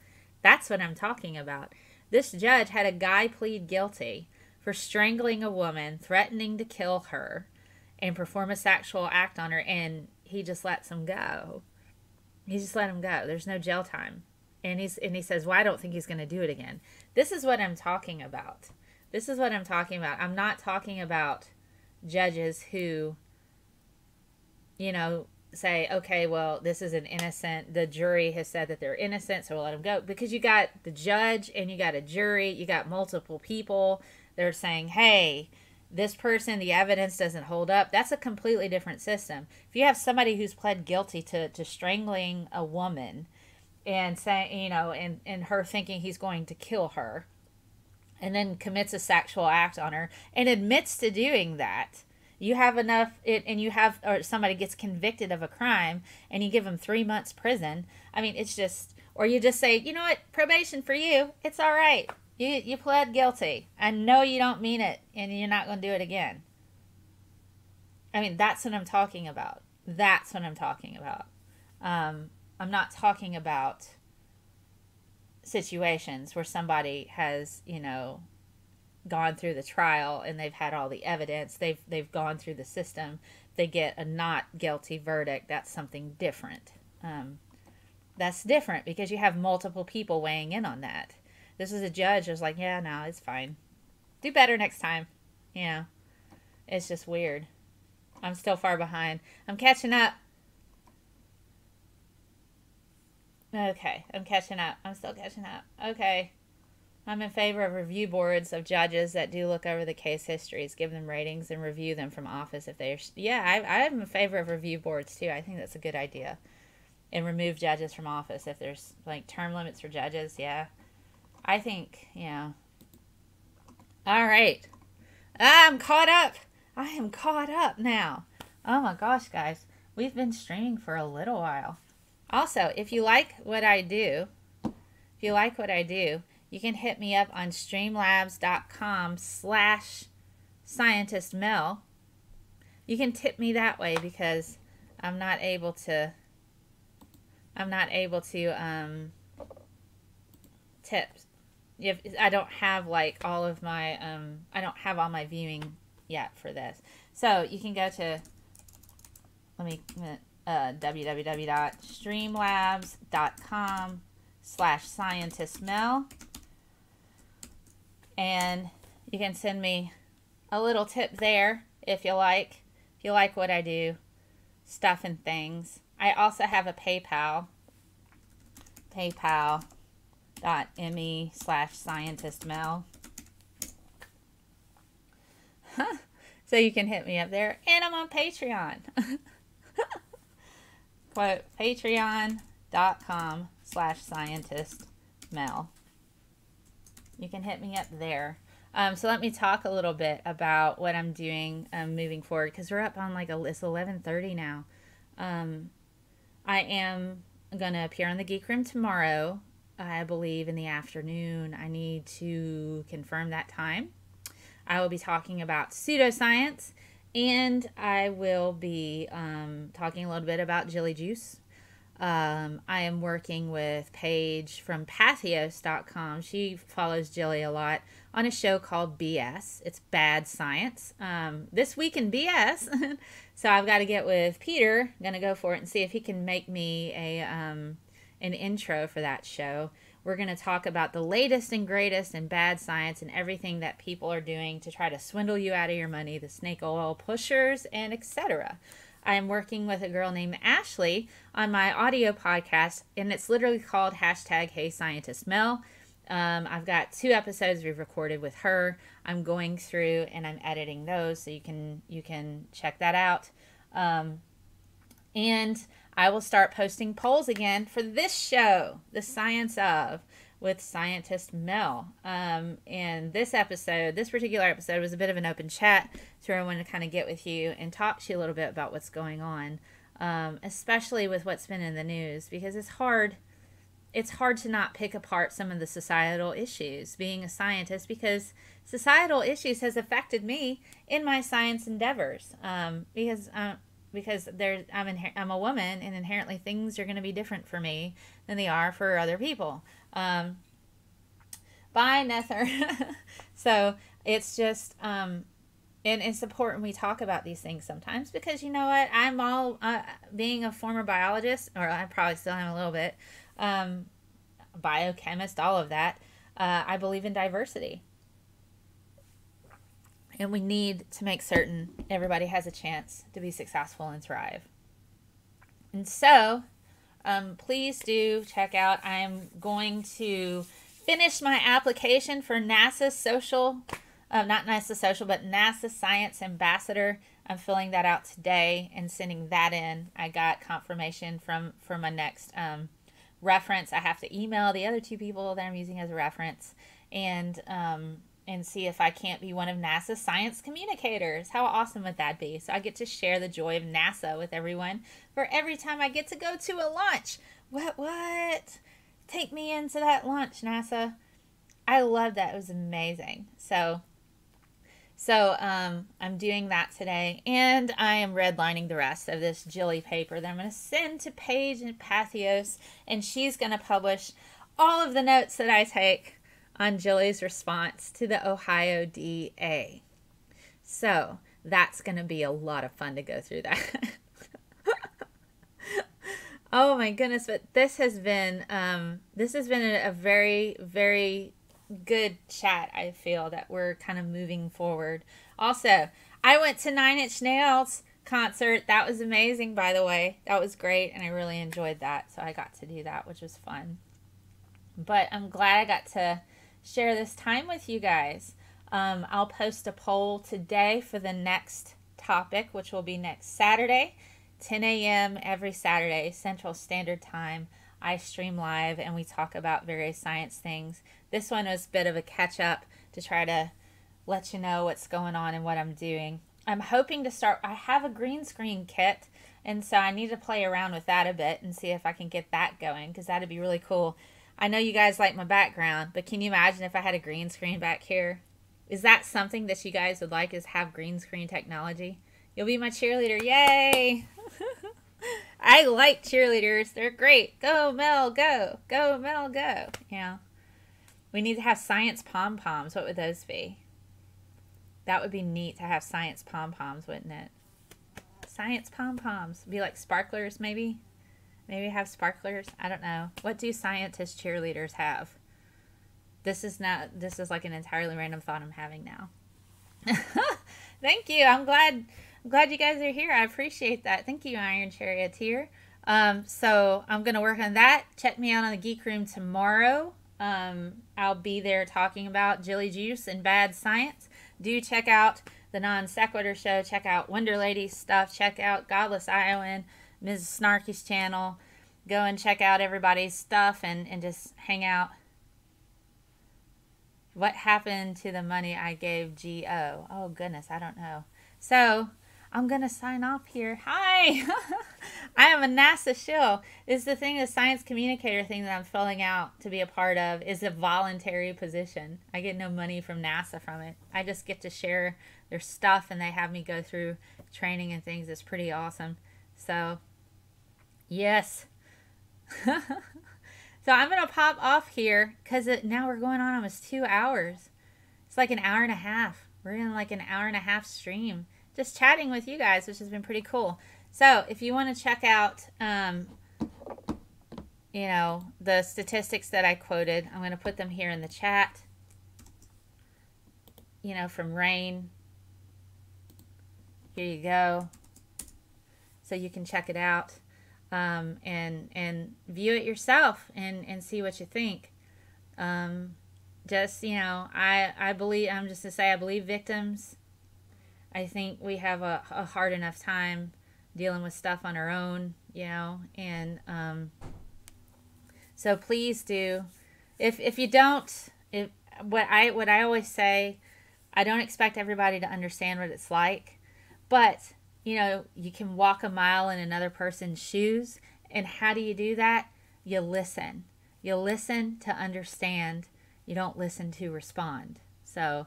Speaker 1: that's what I'm talking about. This judge had a guy plead guilty for strangling a woman, threatening to kill her, and perform a sexual act on her, and he just lets him go. He just let him go. There's no jail time. And he says, well, I don't think he's going to do it again. This is what I'm talking about. This is what I'm talking about. I'm not talking about judges who, you know, say, okay, well, this is an innocent. The jury has said that they're innocent, so we'll let them go. Because you got the judge and you got a jury. You got multiple people. They're saying, hey, this person, the evidence doesn't hold up. That's a completely different system. If you have somebody who's pled guilty to strangling a woman, and saying, you know, and her thinking he's going to kill her, and then commits a sexual act on her and admits to doing that, you have enough, or somebody gets convicted of a crime and you give them 3 months prison. I mean, it's just, or you just say, you know what, probation for you, it's all right. You pled guilty. I know you don't mean it and you're not going to do it again. I mean, that's what I'm talking about. That's what I'm talking about. I'm not talking about situations where somebody has, you know, gone through the trial and they've had all the evidence. They've gone through the system. They get a not guilty verdict. That's something different. That's different because you have multiple people weighing in on that. This is a judge who's like, yeah, no, it's fine. Do better next time. You know, it's just weird. I'm still far behind. I'm catching up. Okay, I'm catching up. I'm still catching up. Okay. I'm in favor of review boards of judges that do look over the case histories, give them ratings, and review them from office if they're... Yeah, I'm in favor of review boards, too. I think that's a good idea. And remove judges from office if there's, like, term limits for judges. Yeah. I think, yeah. All right. I'm caught up. I am caught up now. Oh, my gosh, guys. We've been streaming for a little while. Also, if you like what I do, you can hit me up on streamlabs.com/ScientistMel. You can tip me that way because I'm not able to tip. If I don't have like all of my I don't have all my viewing yet for this. So you can go to www.streamlabs.com/ScientistMel, and you can send me a little tip there if you like what I do, stuff and things. I also have a PayPal, paypal.me/ScientistMel. So you can hit me up there, and I'm on Patreon. Quote, patreon.com/ScientistMel. You can hit me up there. So let me talk a little bit about what I'm doing moving forward, because we're up on like it's 11:30 now. I am going to appear on the Geek Room tomorrow, I believe in the afternoon. I need to confirm that time. I will be talking about pseudoscience. And I will be talking a little bit about Jilly Juice. I am working with Paige from Pathos.com. She follows Jilly a lot on a show called BS. It's Bad Science. This week in BS. So I've got to get with Peter. I'm going to go for it and see if he can make me an intro for that show. We're going to talk about the latest and greatest in bad science and everything that people are doing to try to swindle you out of your money, the snake oil pushers, and etc. I'm working with a girl named Ashley on my audio podcast, and it's literally called #HeyScientistMel. I've got 2 episodes we've recorded with her. I'm going through and I'm editing those, so you can check that out. And I will start posting polls again for this show, The Science of, with ScientistMel. And this particular episode was a bit of an open chat, so I wanted to kind of get with you and talk to you a little bit about what's going on, especially with what's been in the news, because it's hard to not pick apart some of the societal issues being a scientist, because societal issues has affected me in my science endeavors, because I'm a woman, and inherently things are going to be different for me than they are for other people. Bye, Nether. So it's just, and it's important we talk about these things sometimes, because you know what? I'm all, being a former biologist, or I probably still am a little bit, biochemist, all of that, I believe in diversity. And we need to make certain everybody has a chance to be successful and thrive. And so, please do check out, I'm going to finish my application for NASA NASA Science Ambassador. I'm filling that out today and sending that in. I got confirmation for my next reference. I have to email the other 2 people that I'm using as a reference, and see if I can't be one of NASA's science communicators. How awesome would that be? So I get to share the joy of NASA with everyone for every time I get to go to a launch. What? Take me into that launch, NASA. I love that. It was amazing. So I'm doing that today, and I am redlining the rest of this Jilly paper that I'm going to send to Paige and Pathios, and she's going to publish all of the notes that I take on Jilly's response to the Ohio DA. So that's going to be a lot of fun to go through that. Oh my goodness, but this has been a very, very good chat. I feel that we're kind of moving forward. Also, I went to 9 Inch Nails concert. That was amazing, by the way. That was great, and I really enjoyed that. So I got to do that, which was fun. But I'm glad I got to share this time with you guys. I'll post a poll today for the next topic, which will be next Saturday, 10 a.m. every Saturday, Central Standard Time. I stream live and we talk about various science things. This one was a bit of a catch-up to try to let you know what's going on and what I'm doing. I'm hoping to start, I have a green screen kit, and so I need to play around with that a bit and see if I can get that going, because that'd be really cool. I know you guys like my background, but can you imagine if I had a green screen back here? Is that something that you guys would like, is have green screen technology? You'll be my cheerleader. Yay! I like cheerleaders. They're great. Go, Mel, go. Go, Mel, go. Yeah. We need to have science pom-poms. What would those be? That would be neat to have science pom-poms, wouldn't it? Science pom-poms. Be like sparklers, maybe? Maybe have sparklers? I don't know. What do scientist cheerleaders have? This is like an entirely random thought I'm having now. Thank you. I'm glad you guys are here. I appreciate that. Thank you, Iron Charioteer. So I'm going to work on that. Check me out on the Geek Room tomorrow. I'll be there talking about Jilly Juice and bad science. Do check out the Non Sequitur Show. Check out Wonder Lady's stuff. Check out Godless Iowan, Mrs. Snarky's channel. Go and check out everybody's stuff and just hang out. What happened to the money I gave G.O.? Oh, goodness, I don't know. So, I'm going to sign off here. Hi! I am a NASA shill. It's the thing, the science communicator thing that I'm filling out to be a part of is a voluntary position. I get no money from NASA from it. I just get to share their stuff, and they have me go through training and things. It's pretty awesome. So, yes. So I'm going to pop off here because now we're going on almost 2 hours. It's like an hour and a half. We're in like an hour and a half stream. Just chatting with you guys, which has been pretty cool. So if you want to check out you know, the statistics that I quoted, I'm going to put them here in the chat, you know, from RAIN. Here you go. So you can check it out and view it yourself and see what you think. Just, you know, I believe, I'm just to say, I believe victims. I think we have a hard enough time dealing with stuff on our own, you know, and so please do. If you don't, what I always say, I don't expect everybody to understand what it's like, but you know, you can walk a mile in another person's shoes, and how do you do that? You listen. You listen to understand. You don't listen to respond. So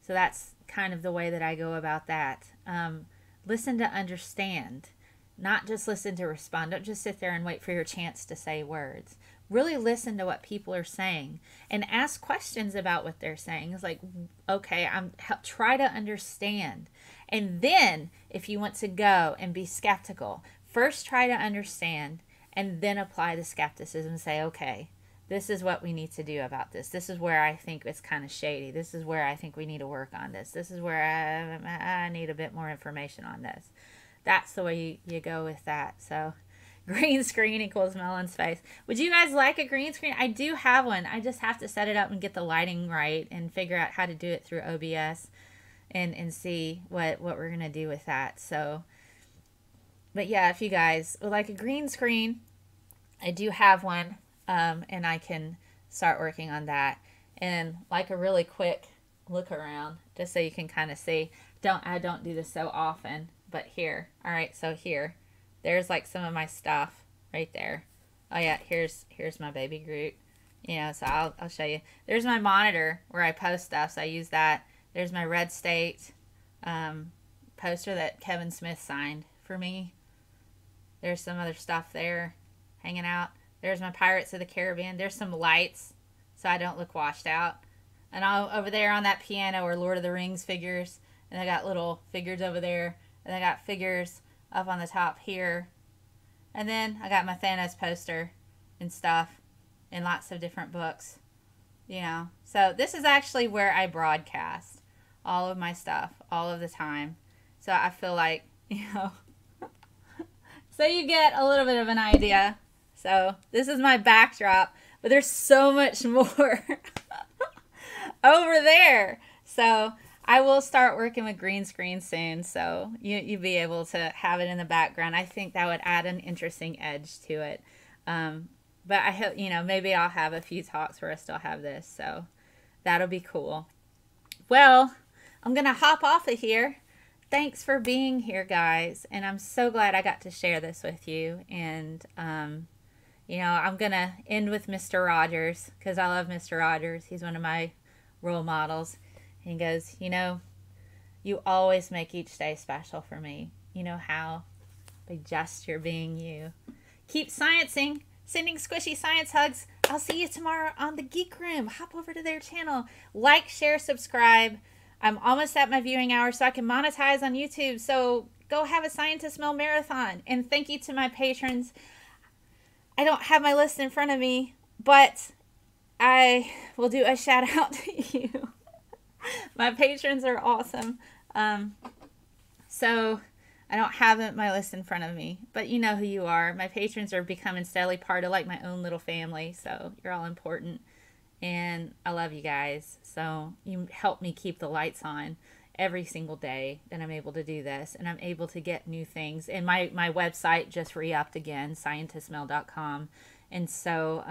Speaker 1: that's kind of the way that I go about that. Listen to understand, not just listen to respond. Don't just sit there and wait for your chance to say words. Really listen to what people are saying and ask questions about what they're saying. It's like, okay, try to understand. And then if you want to go and be skeptical, first try to understand and then apply the skepticism and say, okay, this is what we need to do about this. This is where I think it's kind of shady. This is where I think we need to work on this. This is where I need a bit more information on this. That's the way you go with that. So green screen equals Melon's face. Would you guys like a green screen? I do have one. I just have to set it up and get the lighting right and figure out how to do it through OBS and see what we're going to do with that. So, but yeah, if you guys would like a green screen, I do have one. And I can start working on that. And like a really quick look around, just so you can kind of see. I don't do this so often, but here. All right, so here. There's like some of my stuff right there. Oh yeah, here's my baby Groot. You know, so I'll show you. There's my monitor where I post stuff, so I use that. There's my Red State poster that Kevin Smith signed for me. There's some other stuff there hanging out. There's my Pirates of the Caribbean. There's some lights so I don't look washed out. And over there on that piano are Lord of the Rings figures. And I got little figures over there. And I got figures up on the top here. And then I got my Thanos poster and stuff in lots of different books. You know. So this is actually where I broadcast all of my stuff all of the time. So I feel like, you know. So you get a little bit of an idea. So this is my backdrop, but there's so much more over there. So I will start working with green screen soon, so you'll be able to have it in the background. I think that would add an interesting edge to it. But I hope, you know, maybe I'll have a few talks where I still have this, so that'll be cool. Well, I'm going to hop off of here. Thanks for being here, guys, and I'm so glad I got to share this with you. And you know, I'm going to end with Mr. Rogers because I love Mr. Rogers. He's one of my role models. And he goes, you know, you always make each day special for me. You know how? By just your being you. Keep sciencing. Sending squishy science hugs. I'll see you tomorrow on the Geek Room. Hop over to their channel. Like, share, subscribe. I'm almost at my viewing hour so I can monetize on YouTube. So go have a ScientistMel marathon. And thank you to my patrons. I don't have my list in front of me, but I will do a shout out to you. My patrons are awesome. So I don't have my list in front of me, but you know who you are. My patrons are becoming steadily part of like my own little family. So you're all important and I love you guys. So you help me keep the lights on every single day that I'm able to do this, and I'm able to get new things. And my website just re-upped again, ScientistMel.com. And so